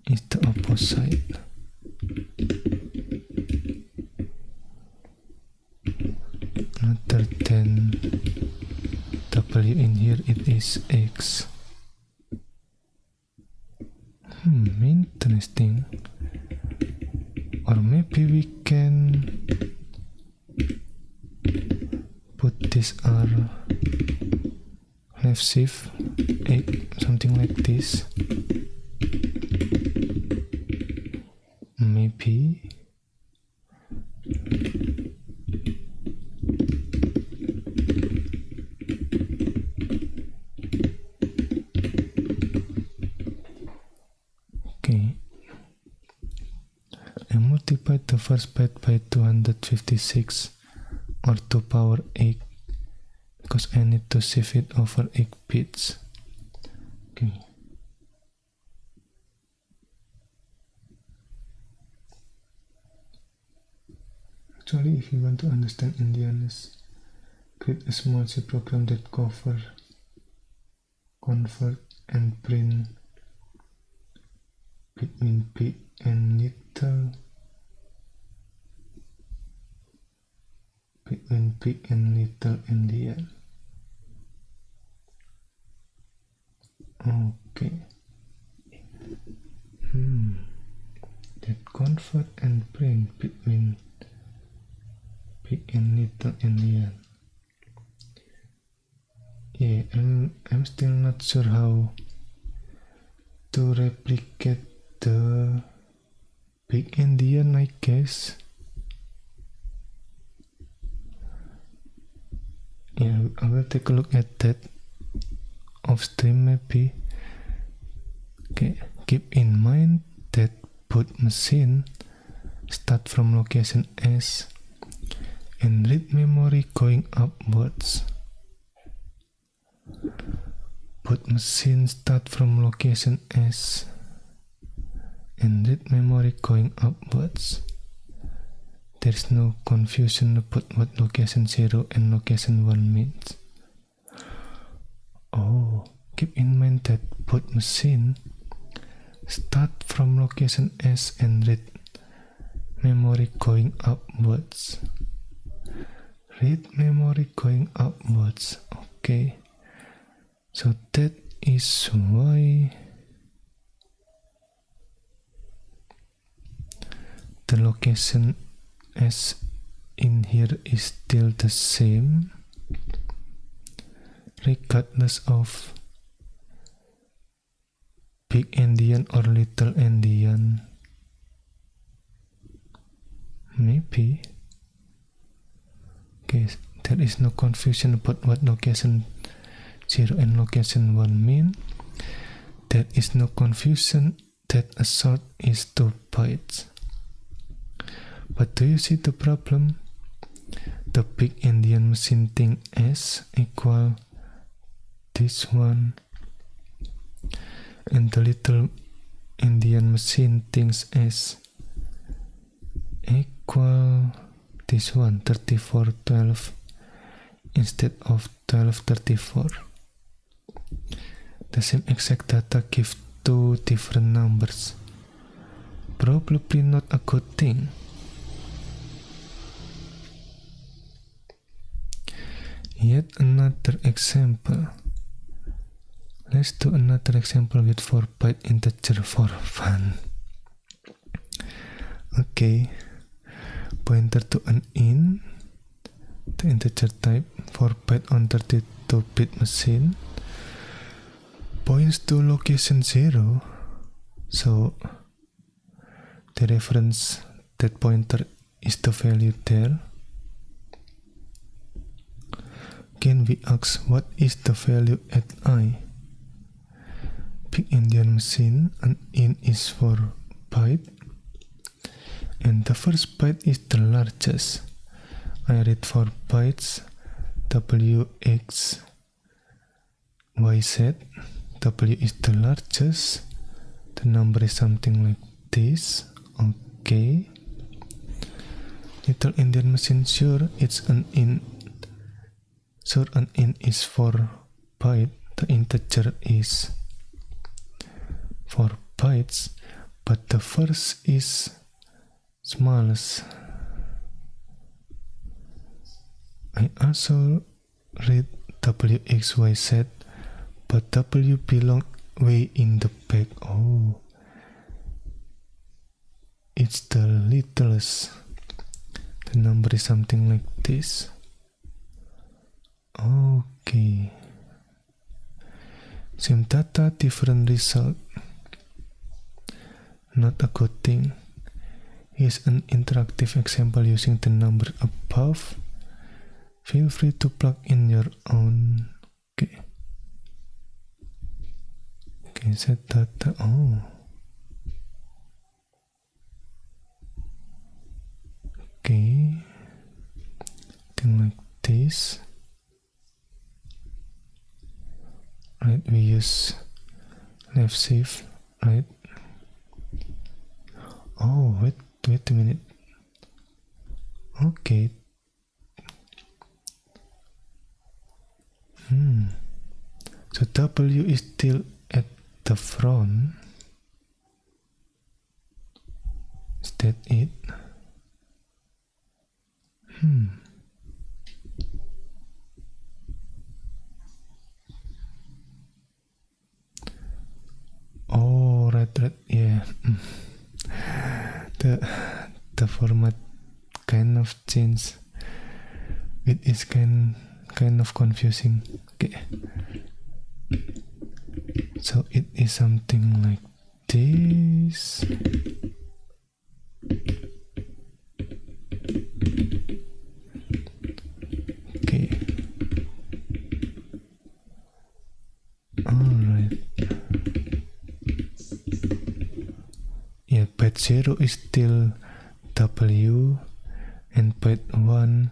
Speaker 1: is the opposite. Other than w in here, it is x. Interesting. Or maybe we can put this R left shift 8, something like this. Maybe. Okay. I multiplied the first byte by 256 or 2 power 8 because I need to save it over 8 bits. Okay. Actually, if you want to understand Indianness, create a small C program that convert and print between big and little, endian. Okay. That convert and print between big and little endian. Yeah, I'm still not sure how to replicate the big endian, I guess. Yeah, I will take a look at that off stream maybe. Okay, keep in mind that boot machine start from location S and read memory going upwards. Boot machine start from location S and read memory going upwards. There is no confusion about what location 0 and location 1 means. Oh, keep in mind that boot machine start from location S and read memory going upwards. Read memory going upwards. Okay, so that is why the location S in here is still the same regardless of big endian or little endian. Maybe. Okay, there is no confusion about what location 0 and location 1 mean. There is no confusion that a sort is 2 bytes. But do you see the problem? The big endian machine think S equal this one, and the little endian machine thinks S equal this one, 3412 instead of 1234. The same exact data give two different numbers. Probably not a good thing. Yet another example. Let's do another example with 4-byte integer for fun. Okay, pointer to an int, the integer type 4-byte on 32-bit machine, points to location 0, so the reference that pointer is the value there. Can we ask what is the value at I? Big endian machine, an int is 4 byte, and the first byte is the largest. I read 4 bytes, W, X, Y, Z. W is the largest. The number is something like this. Okay. Little endian machine, sure, it's an int. Sure, an int is 4 byte. The integer is 4 bytes, but the first is smallest. I also read W, X, Y, Z, but W belong way in the back. Oh, it's the littlest. The number is something like this. Okay. Same data, different result. Not a good thing. Here's an interactive example using the number above. Feel free to plug in your own. Okay. Okay, set data. Oh. Okay. Thing like this. Right, we use left shift, right? Oh, wait a minute. Okay. So W is still at the front. Is that it? Oh, right, yeah. The format kind of changed It is kind of confusing. Okay. So it is something like this. Okay. Alright. Yeah, byte 0 is still W and byte 1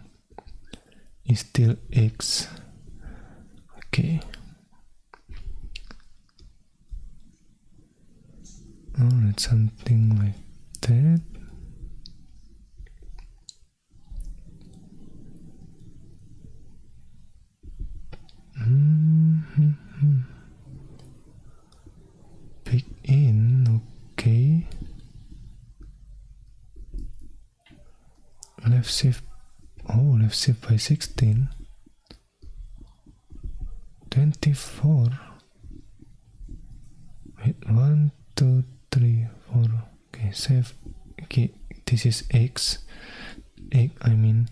Speaker 1: is still X. Okay. Alright, something like that. Begin, okay. Left shift by 16. 24. Wait, 1, 2, 3, 4. Okay, save. Okay, this is X. I mean.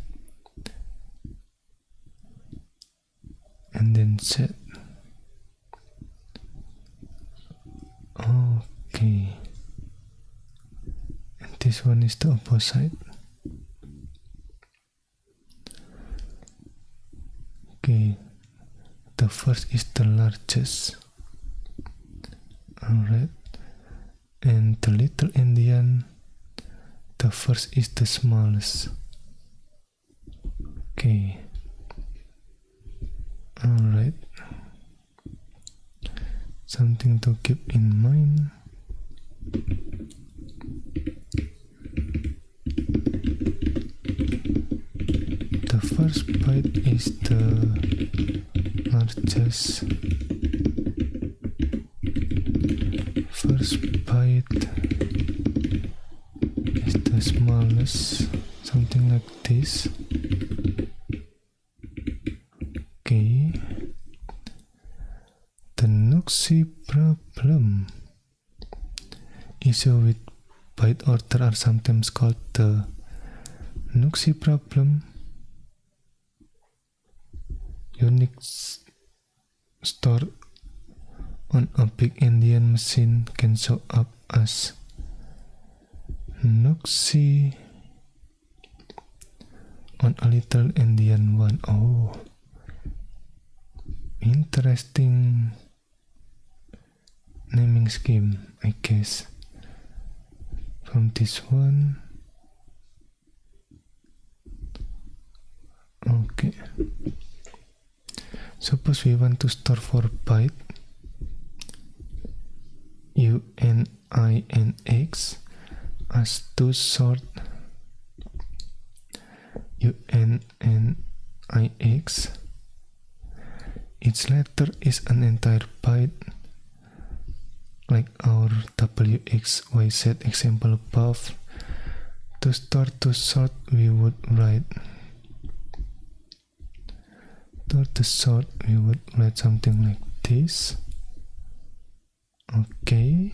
Speaker 1: And then set. Okay. And this one is the opposite. Okay. The first is the largest. Alright. And the little Indian, the first is the smallest. Okay. Alright. Something to keep in mind. The first byte is the largest. First byte is the smallest. Something like this. Okay. The Nuxi problem. Issue with byte order are sometimes called the Nuxi problem. Unix stored on a big Indian machine can show up as Nuxi on a little Indian one. Oh, interesting naming scheme, I guess. From this one. Okay. Suppose we want to store 4 byte U, N, I, and X as two short U, N, and I, X. Each letter is an entire byte, like our W, X, Y, Z example above. To store two short, we would write something like this. Okay.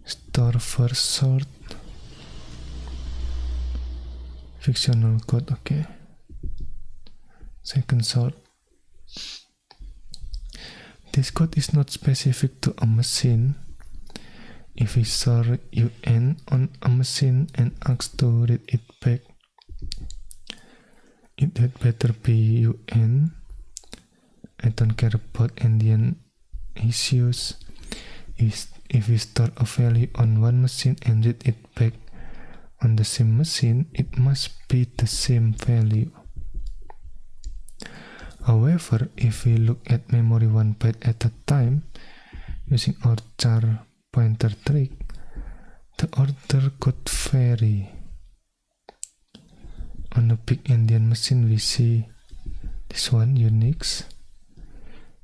Speaker 1: Store first short. Fictional code, okay. Second short. This code is not specific to a machine. If we store UN on a machine and ask to read it back, it had better be UN. I don't care about Indian issues. If we store a value on one machine and read it back on the same machine, it must be the same value. However, if we look at memory 1 byte at a time using our char pointer trick, the order could vary. On a big Indian machine, we see this one, Unix,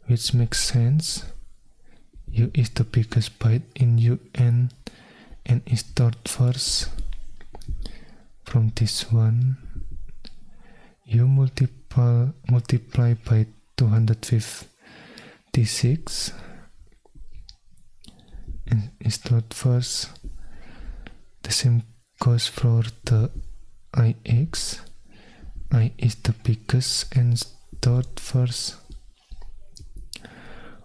Speaker 1: which makes sense. U is the biggest byte in UN and is stored first. From this one, U multiply by 256 and is stored first. The same goes for the ix. I is the biggest and stored first.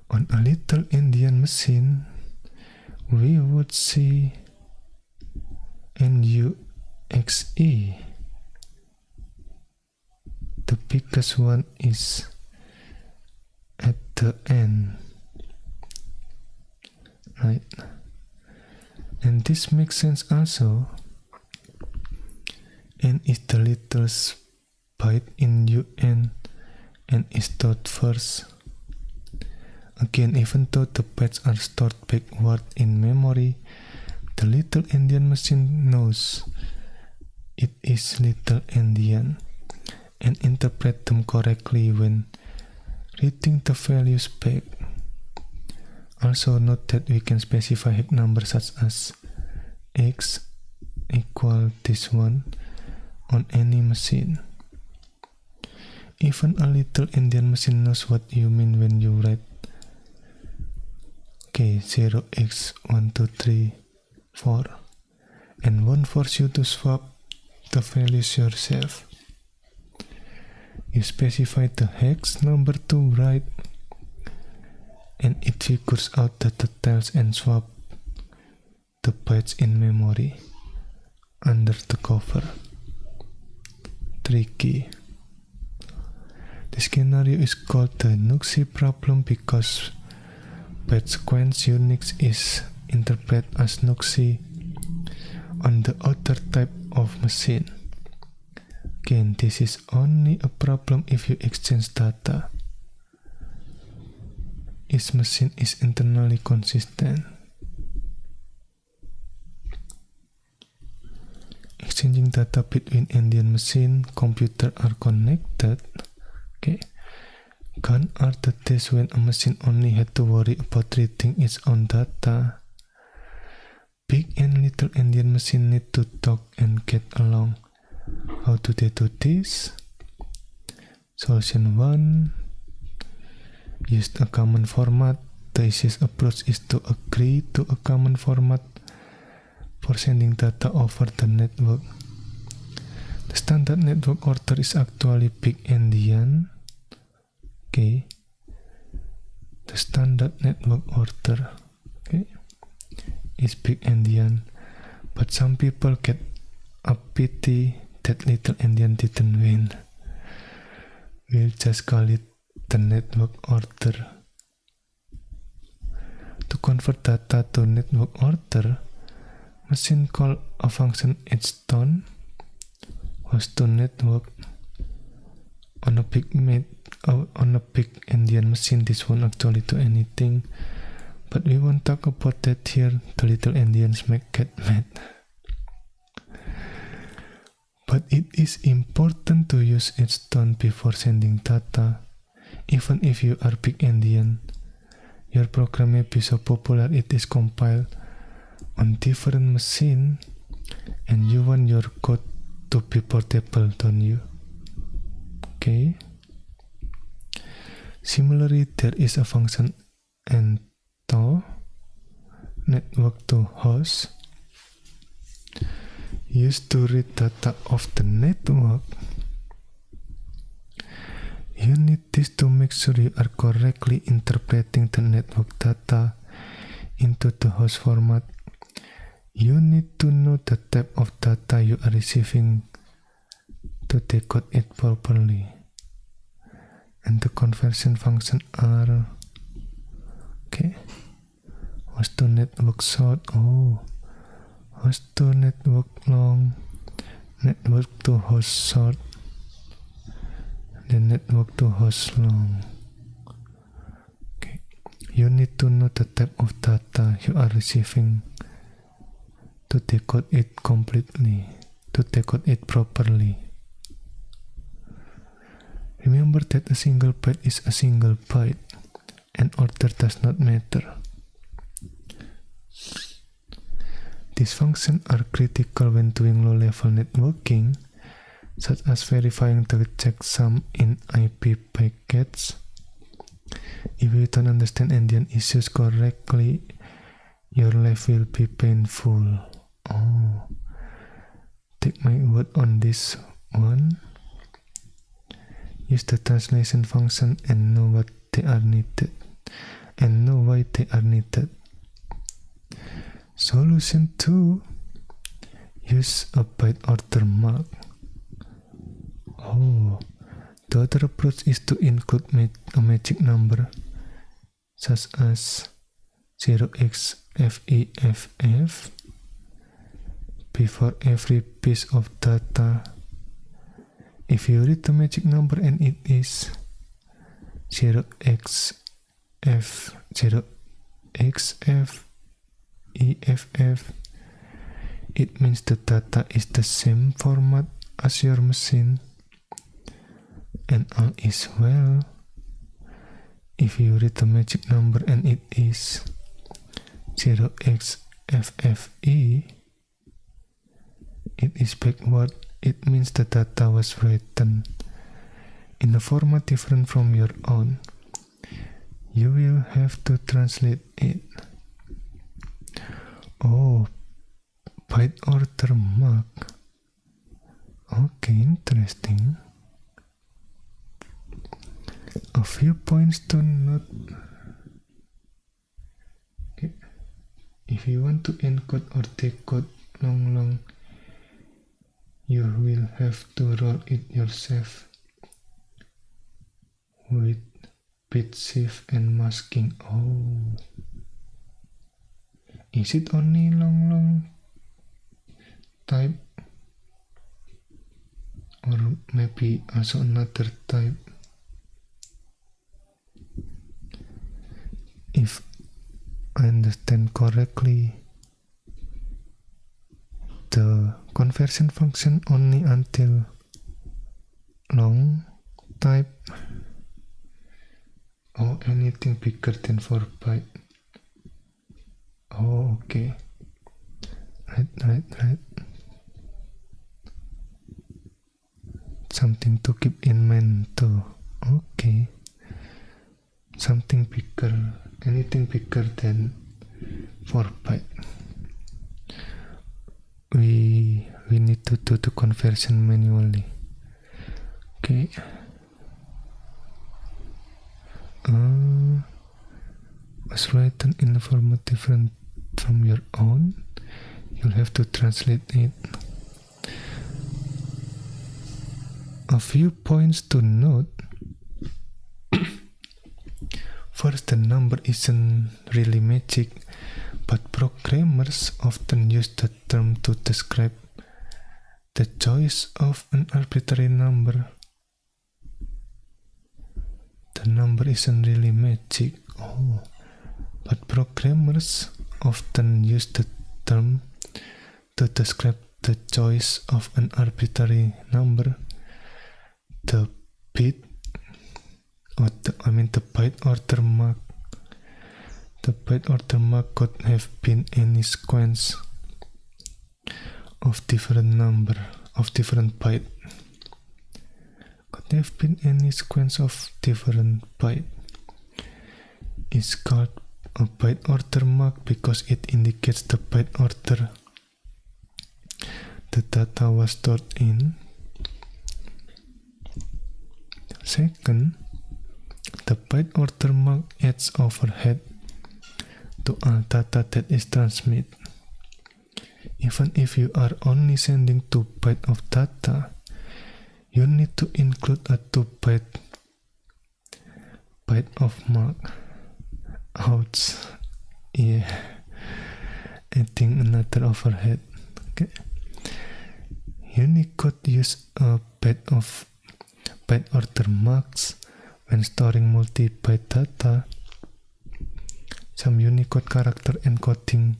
Speaker 1: On a Little Indian machine, we would see NUXE. The biggest one is at the end, right? And this makes sense also. N is the littlest byte in UN and is stored first. Again, even though the bytes are stored backward in memory, the Little Indian machine knows it is Little Indian and interpret them correctly when reading the values back. Also note that we can specify hex numbers such as x equal this one on any machine. Even a Little Indian machine knows what you mean when you write 0x1234 and won't force you to swap the values yourself. You specify the hex number to write and it figures out the details and swap the bytes in memory under the cover. Tricky. This scenario is called the NUXE problem because byte sequence Unix is interpreted as NUXE on the other type of machine. Again, this is only a problem if you exchange data. Each machine is internally consistent. Exchanging data between Indian machine computer are connected. Okay. Gone are the days when a machine only had to worry about reading its own data. Big and Little Indian machine need to talk and get along. How do they do this? Solution 1. Use a common format. The easiest approach is to agree to a common format for sending data over the network. The standard network order is actually Big Endian. Okay. The standard network order, okay, is Big Endian, but some people get a pity that Little Endian didn't win. We'll just call it the network order. To convert data to network order, machine call a function htone host to network. On a big Endian machine, this won't actually do anything, but we won't talk about that here. The Little Endians get mad. But it is important to use htone before sending data. Even if you are Big Endian, your program may be so popular it is compiled on different machine, and you want your code to be portable, don't you? Okay. Similarly, there is a function ento network to host used to read data of the network. You need this to make sure you are correctly interpreting the network data into the host format. You need to know the type of data you are receiving to decode it properly. And the conversion function are host to network short, host to network long, network to host short, then network to host long. Okay. You need to know the type of data you are receiving to decode it completely, to decode it properly. Remember that a single byte is a single byte, and order does not matter. These functions are critical when doing low-level networking, such as verifying the checksum in IP packets. If you don't understand Endian issues correctly, your life will be painful. take my word on this one. Use the translation function and know what they are needed and know why they are needed. Solution 2. Use a byte order mark. The other approach is to include a magic number such as 0xFEFF before every piece of data. If you read the magic number and it is 0xFEFF, it means the data is the same format as your machine, and all is well. If you read the magic number and it is 0xFFE, it is backward. It means the data was written in a format different from your own. You will have to translate it. Byte order mark. Okay, interesting. A few points to note. Okay. If you want to encode or decode long, you will have to roll it yourself with bit shift and masking. Is it only long type, or maybe also another type? If I understand correctly, the conversion function only until long type or anything bigger than 4 byte. Okay. Right. Something to keep in mind too. Okay. Something bigger, anything bigger than 4 byte. We need to do the conversion manually. Okay. Was written in a format different from your own. You'll have to translate it. A few points to note. First, the number isn't really magic, but programmers often use the term to describe the choice of an arbitrary number. The number isn't really magic, but programmers often use the term to describe the choice of an arbitrary number. The byte order mark. The byte order mark could have been any sequence of different byte. Could have been any sequence of different byte. It's called a byte order mark because it indicates the byte order the data was stored in. Second, the byte order mark adds overhead to all data that is transmitted. Even if you are only sending 2 bytes of data, you need to include a 2 byte of mark. Ouch. Yeah. Adding another overhead. Okay. Unicode use a byte order marks when storing multi-byte data. Some Unicode character encoding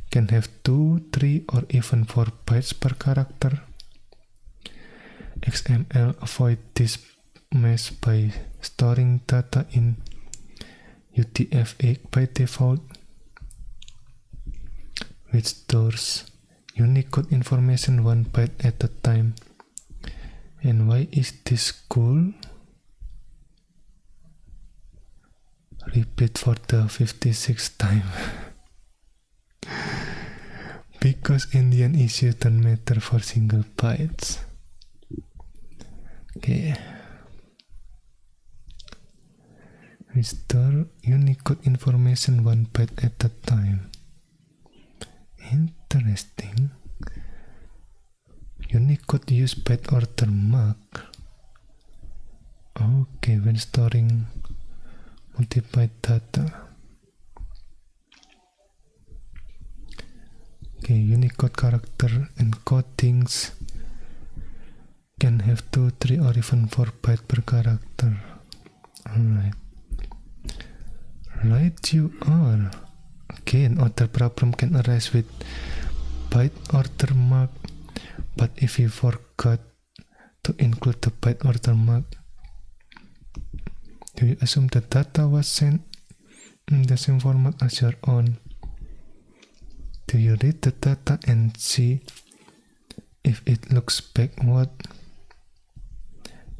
Speaker 1: can have 2, 3, or even 4 bytes per character. XML avoids this mess by storing data in UTF-8 by default, which stores Unicode information 1 byte at a time. And why is this cool? Repeat for the 56th time. because Indian issues don't matter for single bytes. Okay. We store Unicode information 1 byte at a time. Interesting. Unicode use byte order mark. Okay, when storing multi-byte data. Okay, Unicode character encodings can have 2, 3 or even 4 bytes per character. Alright. Right you are. Okay, another problem can arise with byte order mark, but if you forgot to include the byte order mark, do you assume the data was sent in the same format as your own? Do you read the data and see if it looks backward,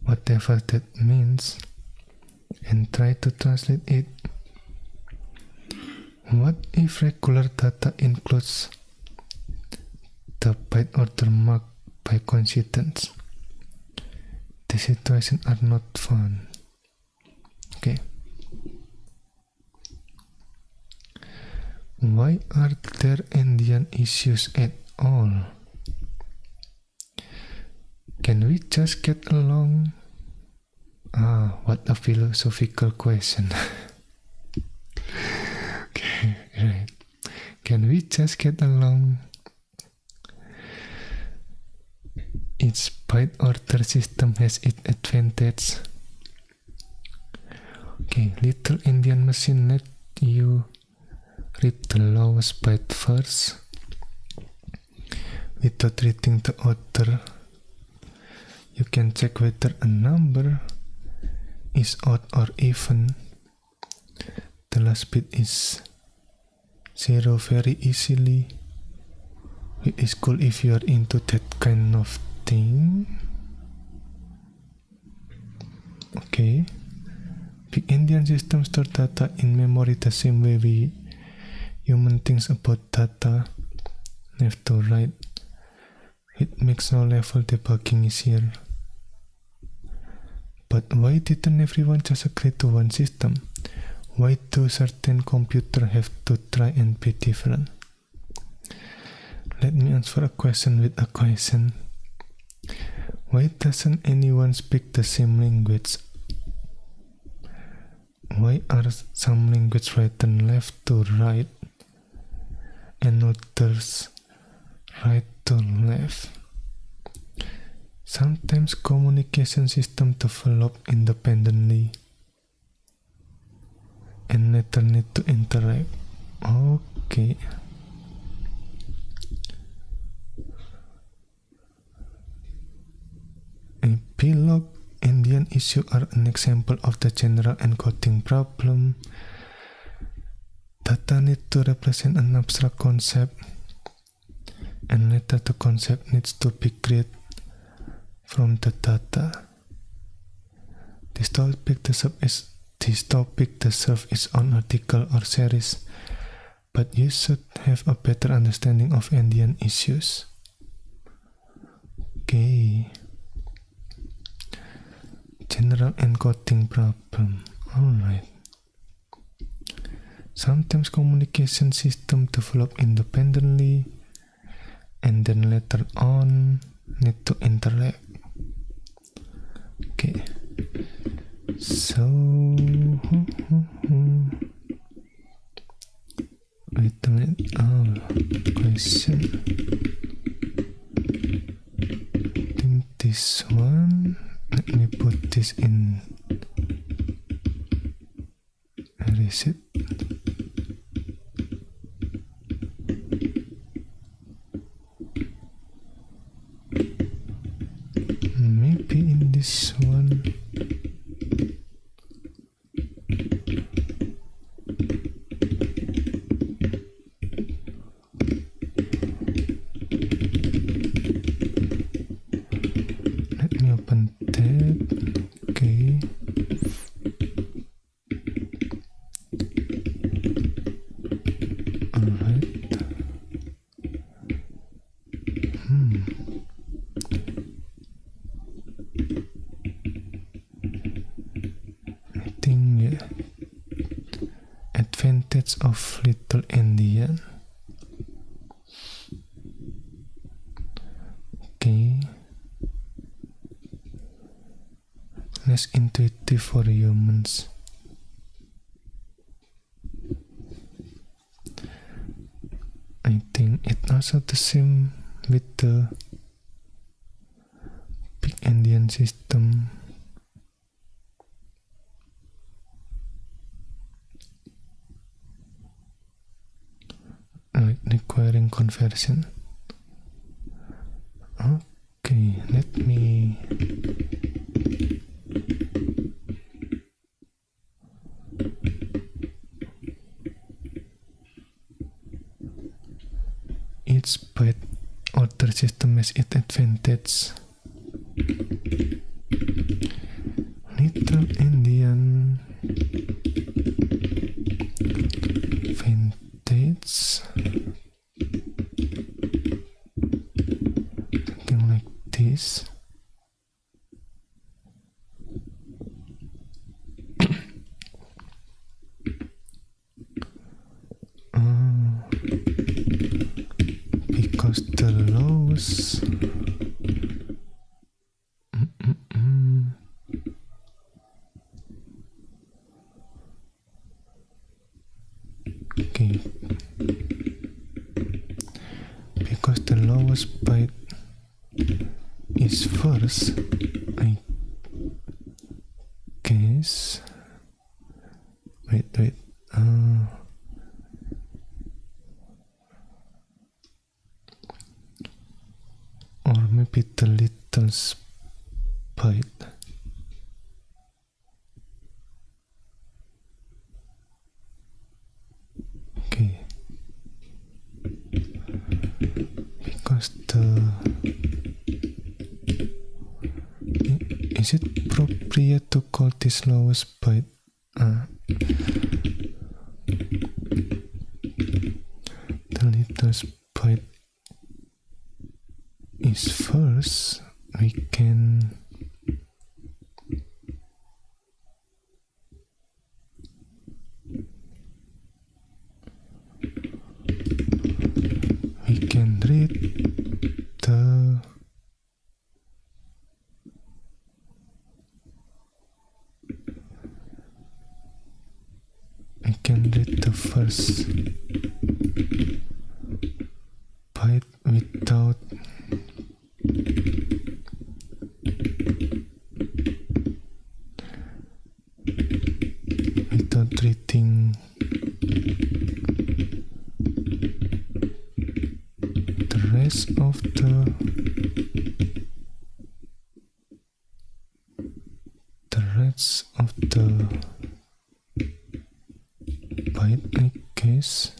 Speaker 1: whatever that means, and try to translate it? What if regular data includes the byte order mark by coincidence? The situations are not fun. Okay. Why are there Indian issues at all? Can we just get along? What a philosophical question. Okay, right. Can we just get along? Each byte order system has its advantage. Okay, little Indian machine let you read the lowest byte first without reading the order. You can check whether a number is odd or even. The last bit is 0 very easily. It is cool if you are into that kind of thing. Okay. Big Indian systems store data in memory the same way we human thinks about data, left to right. It makes no level debugging easier. But why didn't everyone just agree to one system? Why do certain computers have to try and be different? Let me answer a question with a question. Why doesn't anyone speak the same language? Why are some languages written left to right and others right to left? Sometimes communication systems develop independently and later need to interact. Okay. Epilogue. Indian issues are an example of the general encoding problem. Data need to represent an abstract concept, and later the concept needs to be created from the data. This topic deserves its own article or series, but you should have a better understanding of Indian issues. Okay. General encoding problem. Alright. Sometimes communication systems develop independently and then later on need to interact. Okay. So wait a minute. Question. I think this one. Let me put this in. Where is it? Maybe in this one. Let me open that. Okay. of Little Endian. Okay. Less intuitive for humans. I think it also the same with the big Endian system. Requiring conversion. Okay, let me each byte order system has its advantage. Little Endian vintage, something like this. Because the lowest okay, because the lowest byte is first, I guess. Wait. Or maybe the little byte. Okay. Because is it appropriate to call this lowest byte? The little byte is first. We can read the first byte without reading the rest of the byte, I guess.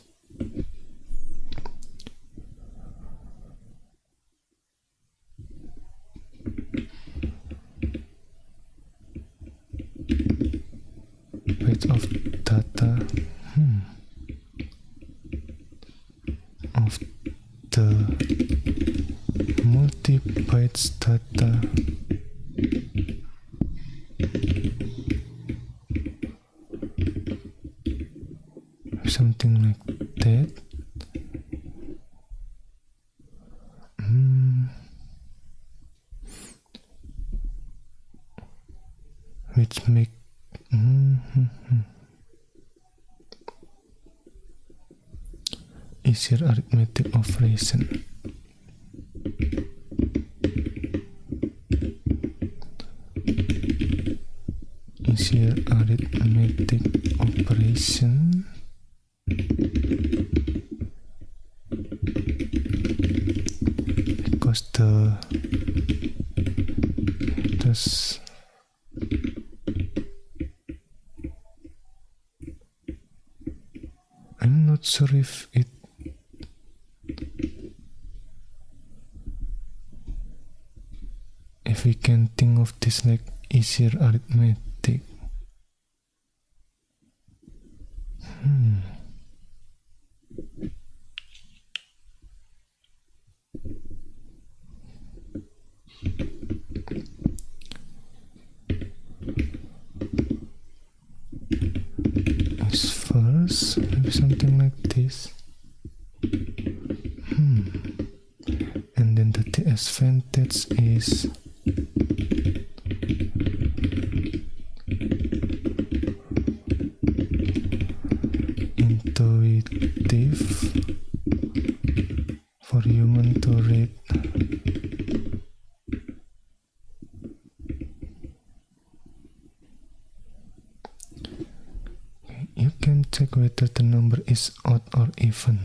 Speaker 1: Bytes of data of the multi-bytes data. Something like that. Which make easier arithmetic operation. Easier arithmetic operation. Because I'm not sure if we can think of this like easier arithmetic. Is first, maybe something like this. And then the TS vintage is intuitive for human to read. You can check whether the number is odd or even.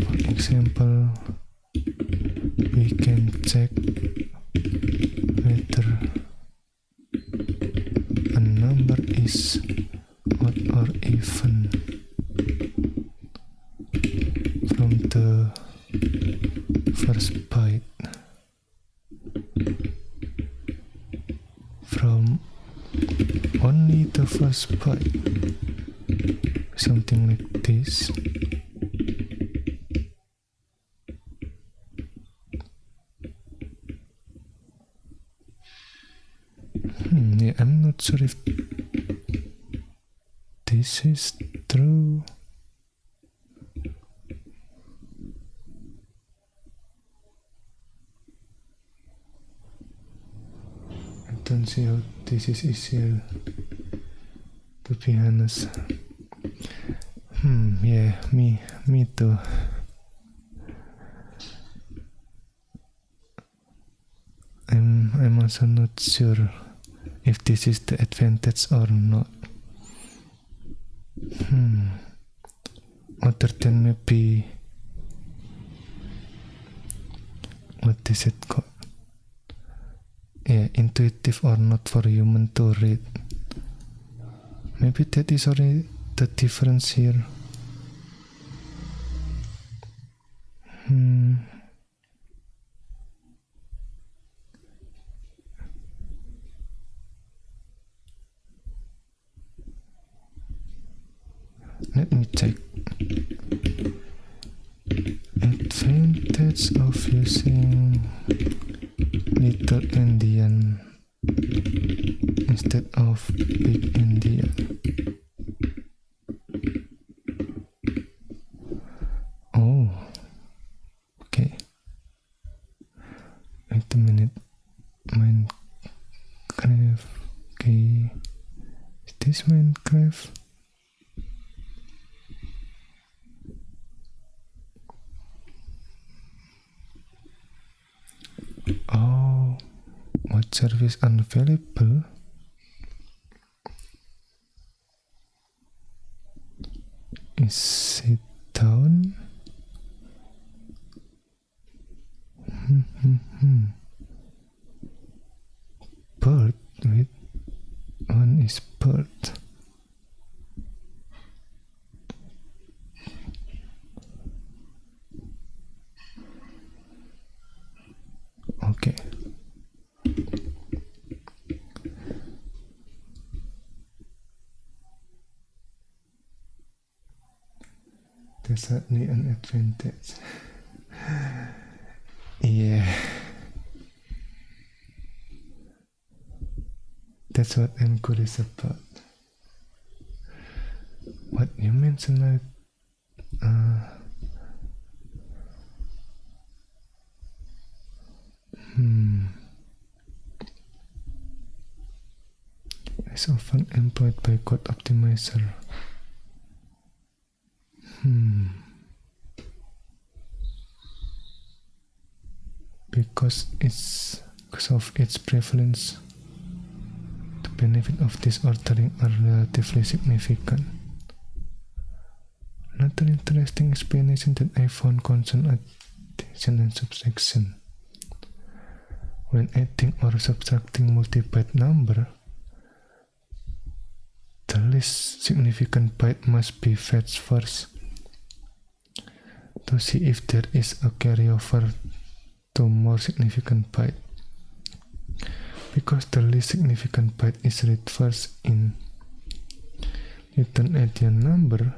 Speaker 1: For example, we can check whether a number is odd or even from the first byte, from only the first byte, something like this. Yeah, I'm not sure if this is true. I don't see how this is easier, to be honest. Yeah, me too. I'm also not sure if this is the advantage or not. Other than maybe, what is it called? Yeah, intuitive or not for human to read. Maybe that is already the difference here. Let me check. Advantage of using little endian instead of big endian. Oh, okay. Wait a minute. Minecraft. Okay. Is this Minecraft? Oh, what service unavailable? Is it down? Bird, wait, one is bird. Okay. There's certainly an advantage. Yeah. That's what I'm curious about. What you mentioned, like, is often employed by code optimizer. Because of its prevalence, the benefit of this ordering are relatively significant. Another interesting explanation that I found concerns addition and subtraction. When adding or subtracting multi-byte number, the least significant byte must be fetched first to see if there is a carryover to more significant byte. Because the least significant byte is read first in little endian number,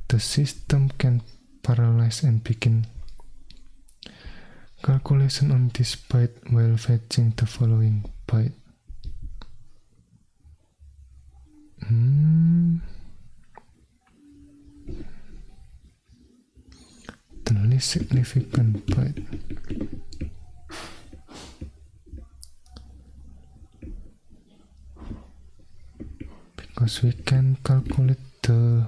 Speaker 1: the system can paralyze and begin calculation on this byte while fetching the following byte. The least significant byte. Because we can calculate the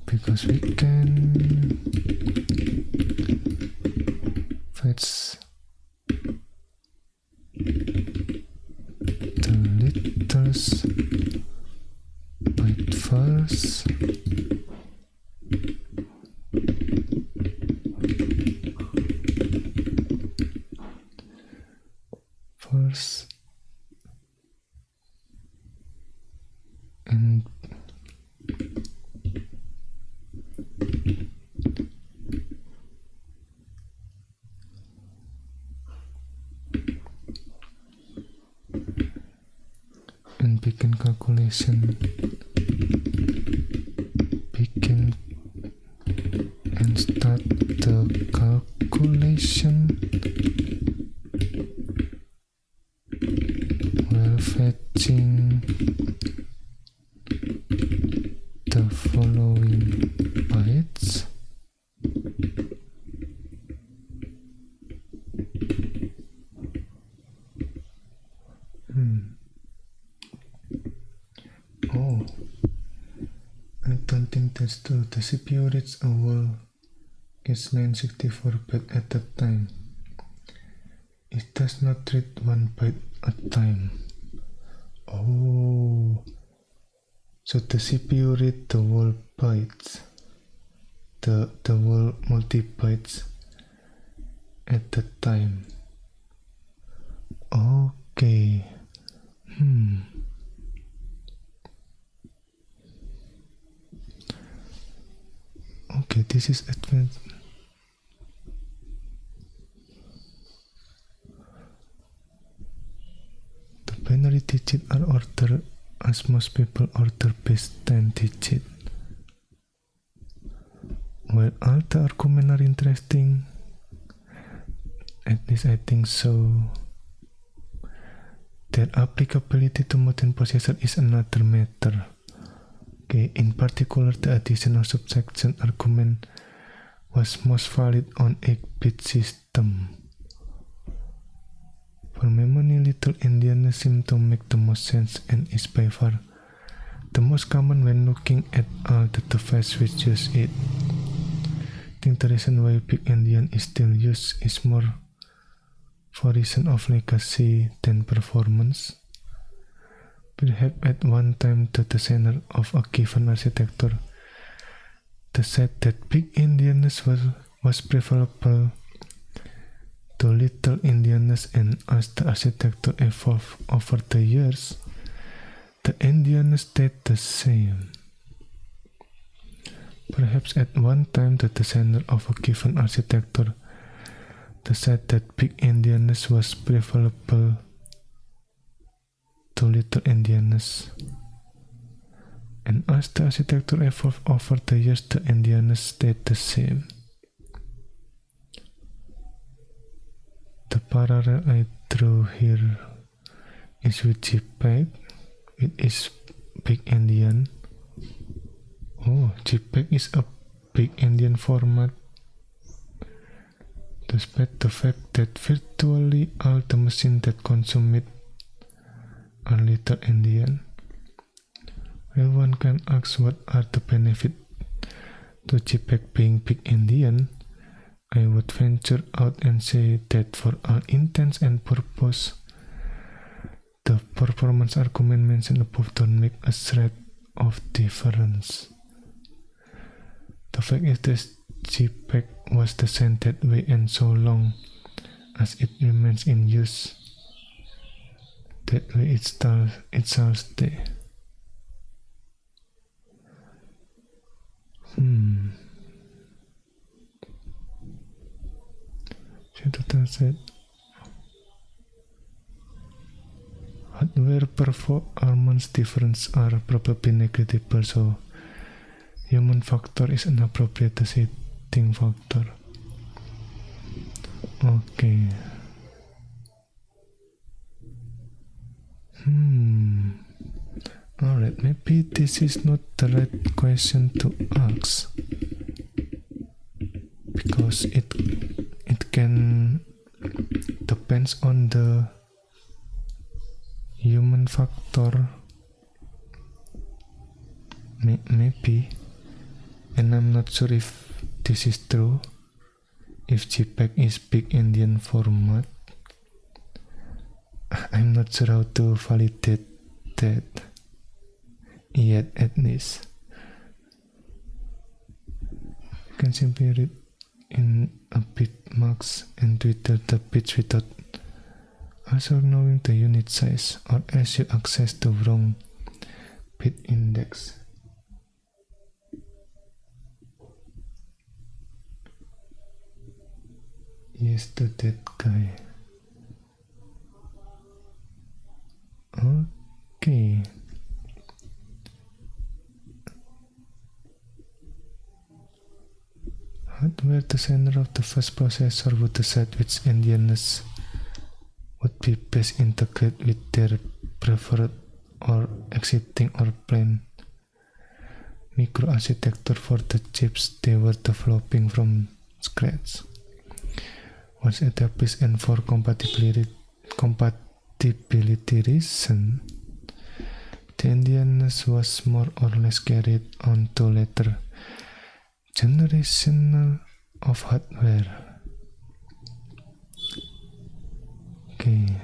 Speaker 1: because we can fetch the letters byte first, and begin calculation, begin and start the calculation while fetching the following bytes. Oh, I don't think that's true. The CPU reads a whole is 964 byte at a time. It does not read 1 byte at a time. Oh, so the CPU read the whole bytes, the whole multi-bytes at the time. Okay. Okay, this is advanced. The binary digits are ordered as most people order base 10 digit. While all the arguments are interesting, at least I think so, their applicability to modern processors is another matter. Okay, in particular, the addition or subtraction argument was most valid on 8-bit system. For memory, Little Endianness seems to make the most sense and is by far the most common when looking at all the devices which use it. I think the reason why Big Endian is still used is more for reason of legacy than performance. Perhaps at one time the designer of a given architecture decided that Big Endianness was preferable to Little Endianness, and as the architecture evolved over the years, the Endianness stayed the same. Perhaps at one time the designer of a given architecture decided that Big Endianness was preferable to Little Endianness, and as the architecture evolved over the years, the Endianness stayed the same. The parallel I drew here is with JPEG. It is Big Endian. Oh, JPEG is a Big Endian format, despite the fact that virtually all the machines that consume it are Little Endian. Well, one can ask what are the benefits to JPEG being Big Endian. I would venture out and say that for all intents and purposes, the performance argument mentioned above don't make a shred of difference. The fact is that JPEG was designed that way, and so long as it remains in use that way, it shall stay. Said hardware performance differences are probably negligible, so human factor is inappropriate to say accepting factor. Okay. Alright, maybe this is not the right question to ask, because it can depends on the human factor. Maybe, and I'm not sure if this is true. If JPEG is big Indian format, I'm not sure how to validate that yet. At least you can simply read in a bitmax and Twitter the bits without also knowing the unit size, or else you access the wrong bit index. Yes, to that guy. Okay. Hardware designer of the first processor would decide which Indianness would be best integrated with their preferred or existing or planned microarchitecture for the chips they were developing from scratch. Once established and for compatibility reason, the Indianness was more or less carried on to later generation of hardware. Okay.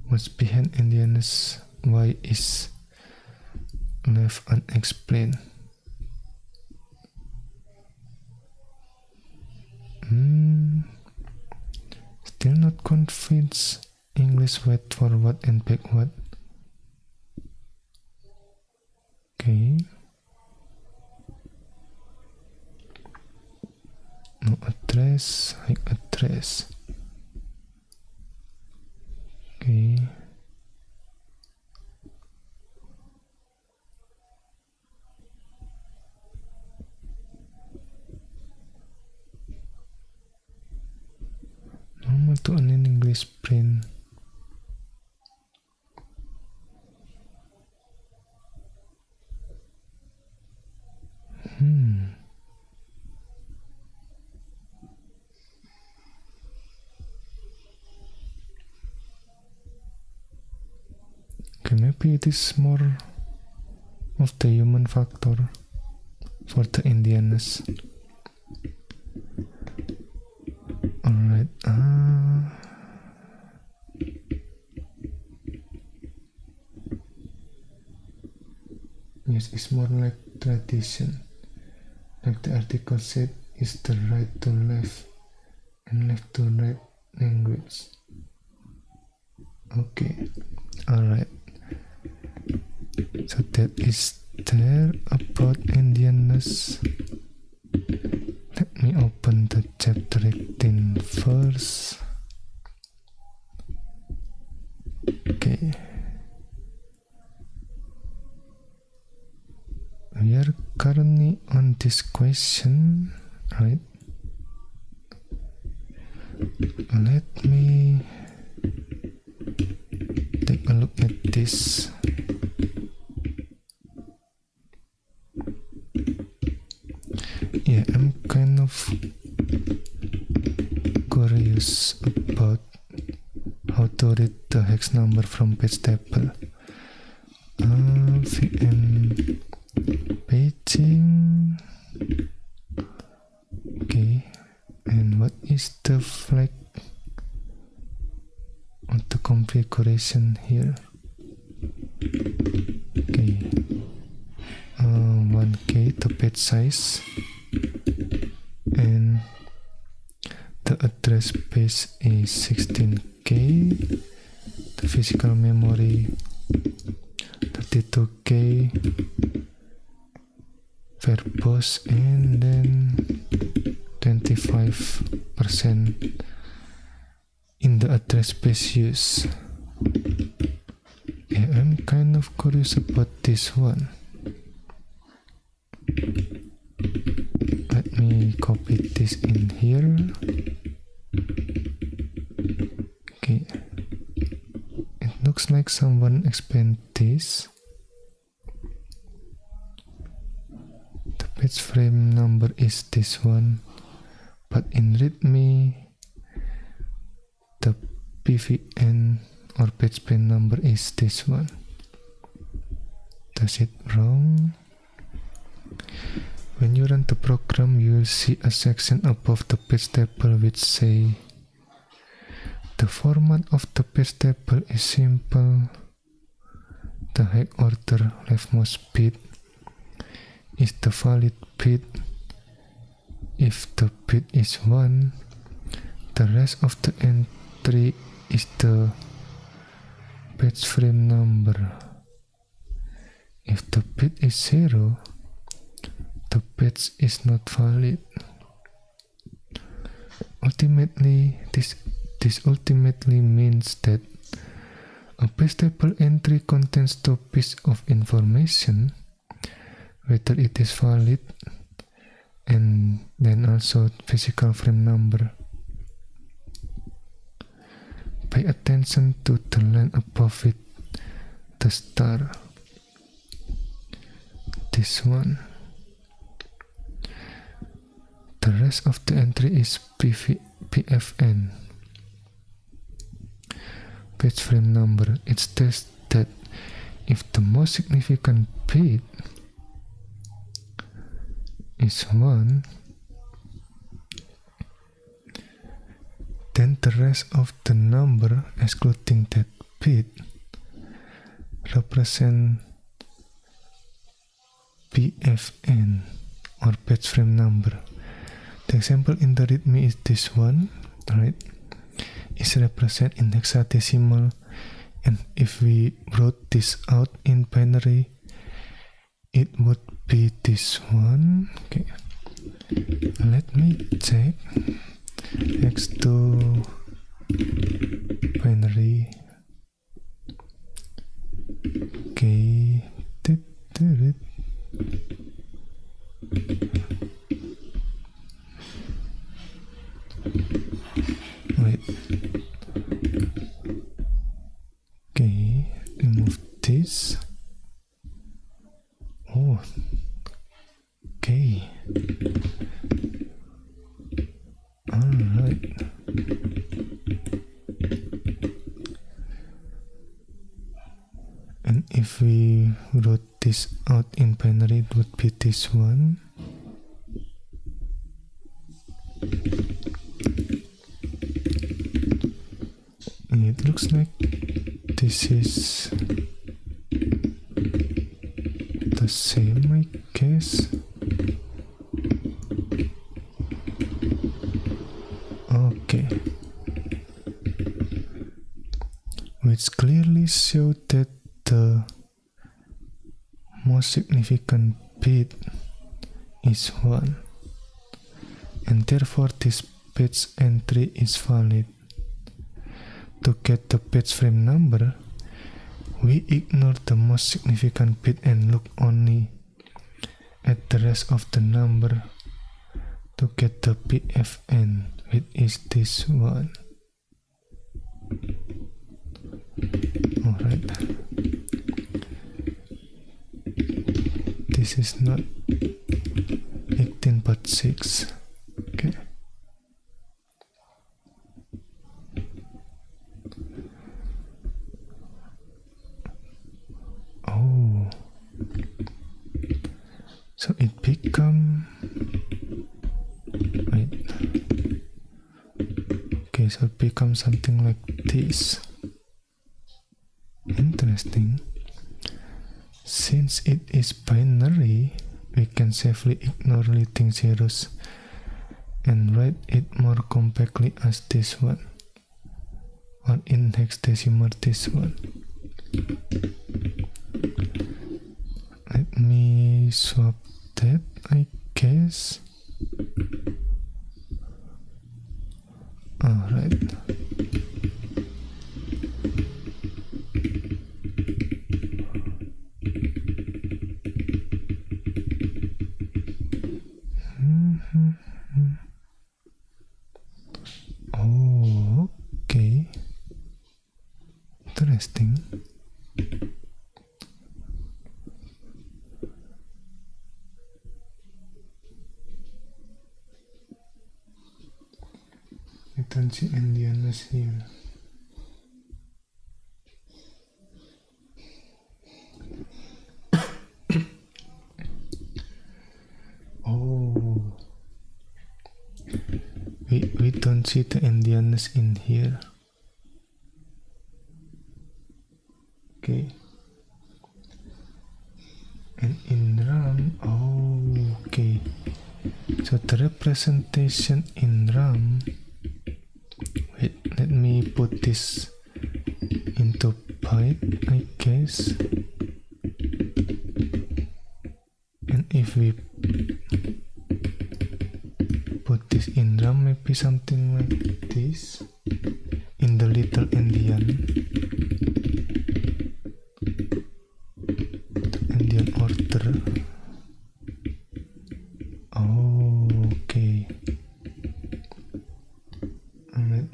Speaker 1: What's behind Indianness? Why is left unexplained? Still not convinced. English word forward and backward. Okay. No address, high address. Okay. Normal to an English print. Okay, maybe it is more of the human factor for the Indianness. Alright, yes, it's more like tradition. Like the article said, is the right to left and left to right language. Okay, alright. So that is there about Indianness. Let me open the chapter 18 first. Okay. We are currently on this question, right? Let me take a look at this. Yeah, I'm kind of curious about how to read the hex number from page table. VM paging. Okay, and what is the flag of the configuration here? Okay, 1K the page size, and the address space is 16K, the physical memory 32K, verbose, and then 25% in the address space use. Yeah, I'm kind of curious about this one. me copy this in here. Okay, it looks like someone expand this. The page frame number is this one, but in readme the PVN or page frame number is this one. Does it wrong? When you run the program, you will see a section above the page table which say the format of the page table is simple. The high order leftmost bit is the valid bit. If the bit is 1, the rest of the entry is the page frame number. If the bit is 0, the page is not valid. Ultimately, this ultimately means that a page table entry contains two pieces of information, whether it is valid and then also physical frame number. Pay attention to the line above it, the star. This one. The rest of the entry is PFN, page frame number. It states that if the most significant bit is 1, then the rest of the number, excluding that bit, represent PFN or page frame number. The example in the readme is this one, right? Is represented in hexadecimal, and if we wrote this out in binary, it would be this one. Okay, let me check. X2 binary. Okay. Wait. Okay, remove this. Oh, okay. Alright. And if we wrote this out in binary, it would be this one. It looks like this is the same, I guess. Okay, which clearly show that the most significant bit is 1, and therefore this page entry is valid. To get the page frame number, we ignore the most significant bit and look only at the rest of the number to get the PFN, which is this one. Alright. This is not 18 but 6. Okay. Oh, so it become, wait, okay, so it becomes something like this. Interesting. Since it is binary, we can safely ignore leading zeros and write it more compactly as this one, or in hexadecimal this one. Let me swap that, I guess. Alright. Testing. I don't see Indianness here. Oh, we don't see the Indianness in here. Okay. And in RAM, oh, okay. So the representation in RAM, wait, let me put this into byte, I guess. And if we put this in RAM, maybe something like this, in the little endian order. Oh, okay. Alright.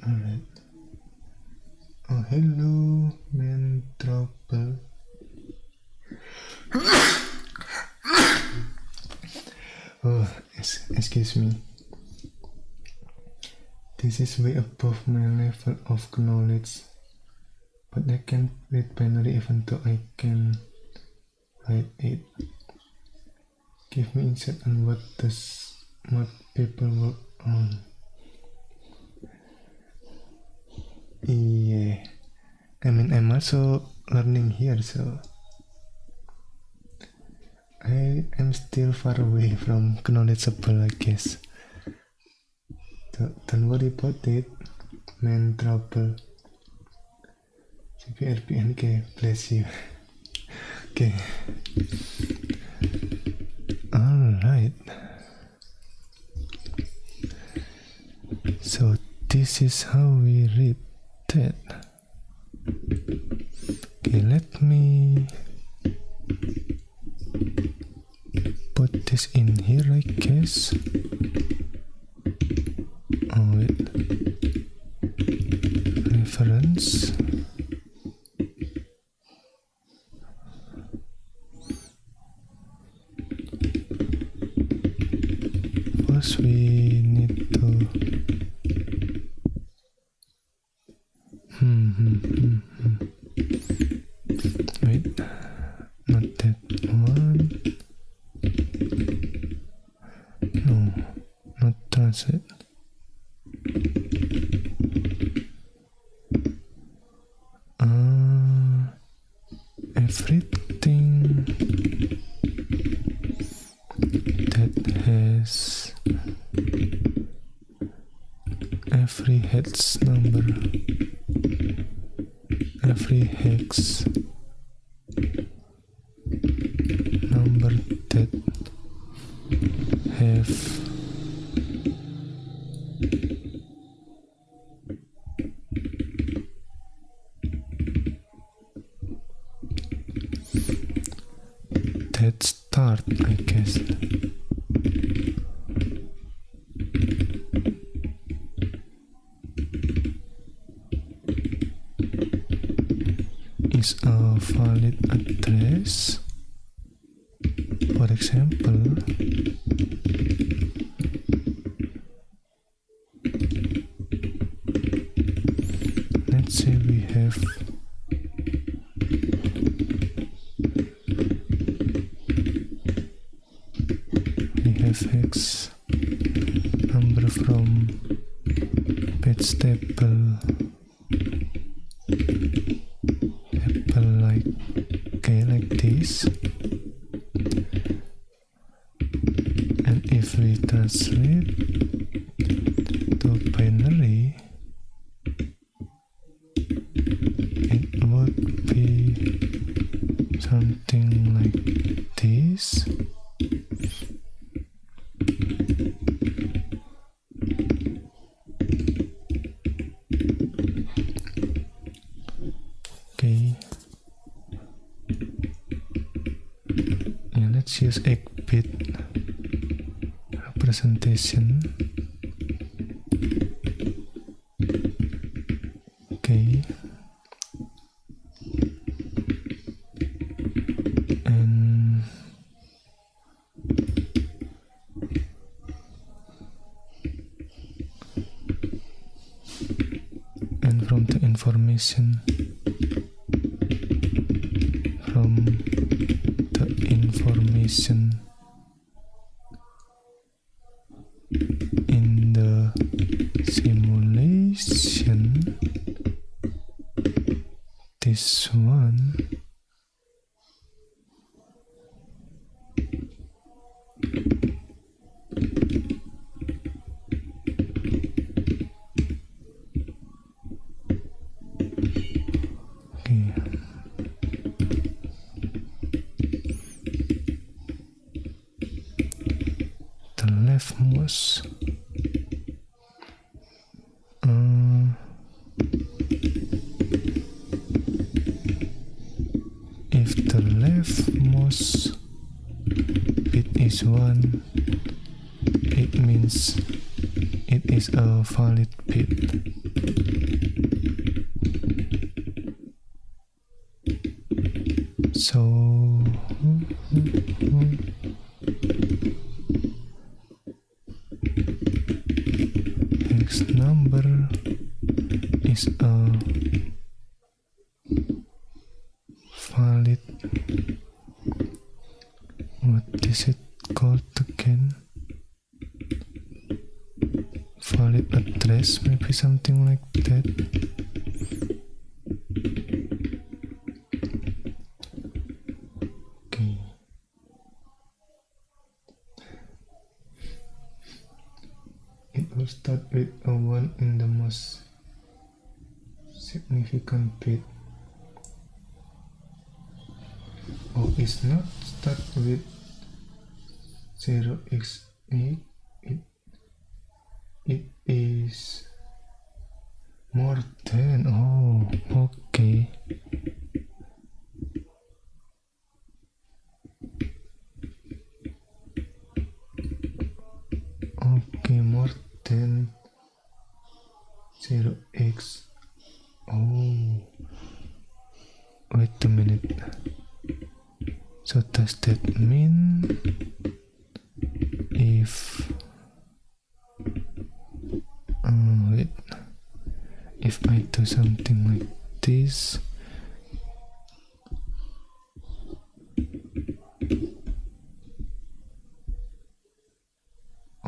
Speaker 1: Oh, hello, man, trouble. Oh, excuse me. This is way above my level of knowledge, but I can't read binary even though I can write it. Give me insight on what people work on. Yeah, I mean, I'm also learning here, so I am still far away from knowledgeable, I guess. Don't worry about it, man, trouble. CPRPNK, bless you. Okay. Alright. So this is how we read that. Okay, let me put this in here, I guess. Oh, wait. Reference. First we need to wait, not that one. No, not translate. Everything that has every hex number, every hex number that have that start, I guess. Is a valid address. For example, let's say we have hex number from page table apple like this, and if we translate to binary, it would be something like this. Okay, yeah, let's use 8-bit representation. Okay, from the information in the simulation, this one the leftmost if the leftmost bit is 1, it means it is a valid bit. So X number is a valid, what is it called again? Valid address, maybe something like that. Okay. It will start with a 1 in the most significant bit. Oh, it's not start with 0x8. It is more than. Oh, okay. Okay, more than 0x. Oh, wait a minute. So does that mean if wait, if I do something like this,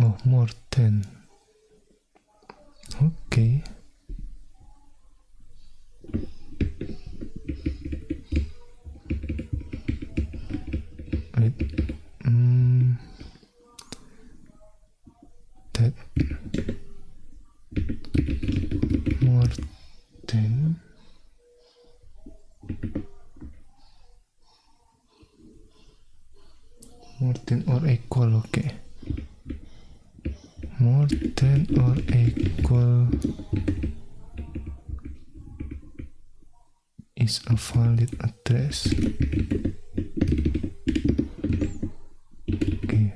Speaker 1: oh, more than, okay. Wait, that more than or equal, okay. More than or equal is a valid address. Okay.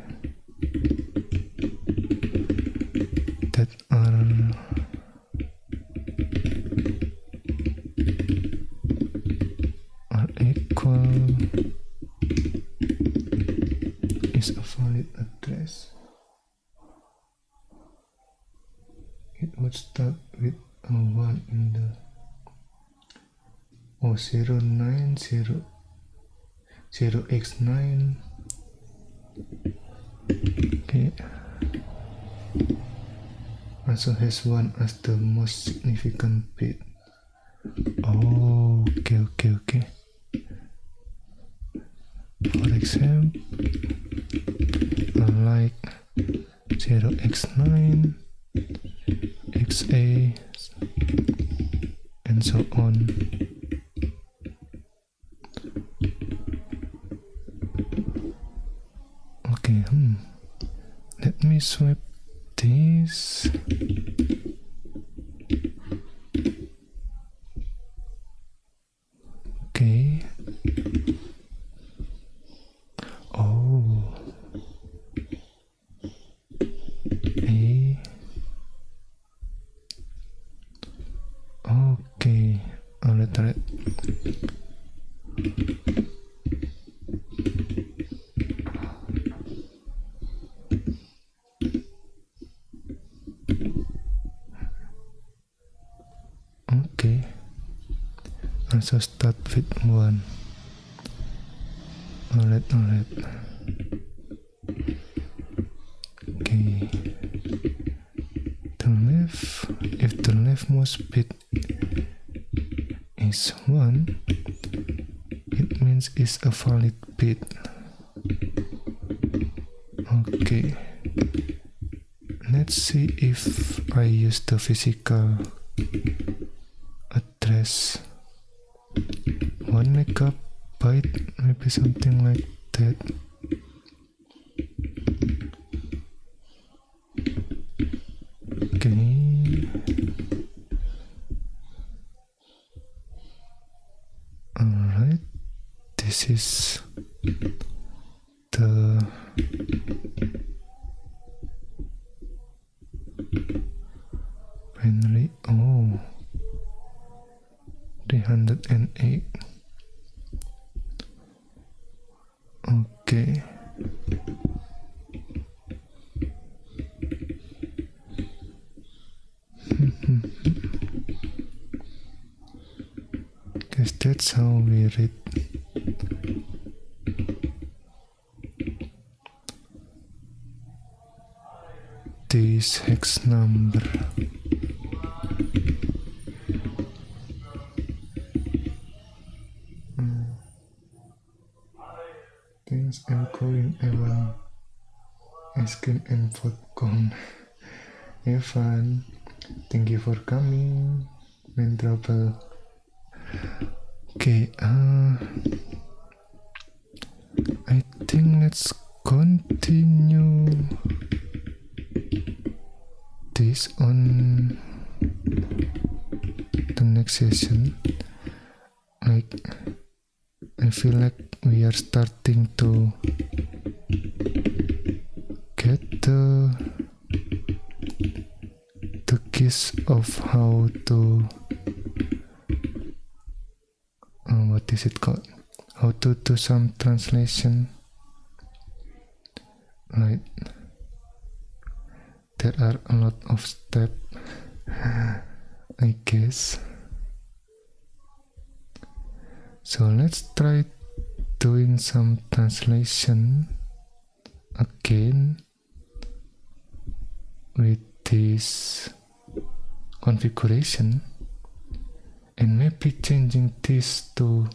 Speaker 1: That are equal is a valid address. It would start with a 1 in the 0x9. Okay, also has 1 as the most significant bit. Oh, okay. For example, like 0x9, XA, and so on. Okay, let me swipe this. Okay. Oh. Okay. Alright. Okay. Also start with 1. Alright. Okay. Turn left. If the leftmost bit is 1, it means it's a valid bit. Okay. Let's see if I use the physical address. 1 megabyte, maybe something like that. Okay. Alright, this is the binary. Oh, 308. Okay. Guess that's how we read this hex number. Thanks, I'm calling Evan. Ice cream and popcorn. Evan, thank you for coming. Man trouble. Okay, I think let's continue this on the next session. Like, I feel like we are starting to get the gist of how to what is it called? How to do some translation. Right. There are a lot of steps, I guess. So let's try doing some translation again with this configuration, and maybe changing this to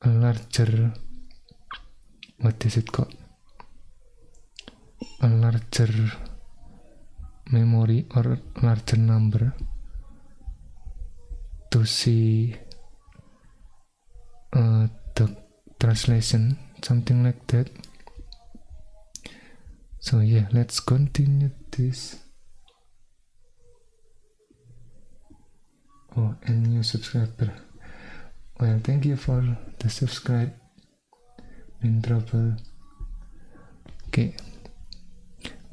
Speaker 1: a larger, what is it called? A larger memory or larger number to see the translation, something like that. So yeah, let's continue this. Oh, and new subscriber. Well, thank you for the subscribe. In trouble. Okay,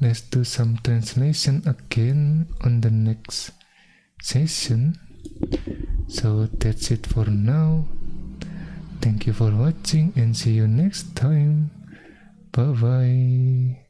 Speaker 1: let's do some translation again on the next session. So that's it for now. Thank you for watching and see you next time. Bye bye.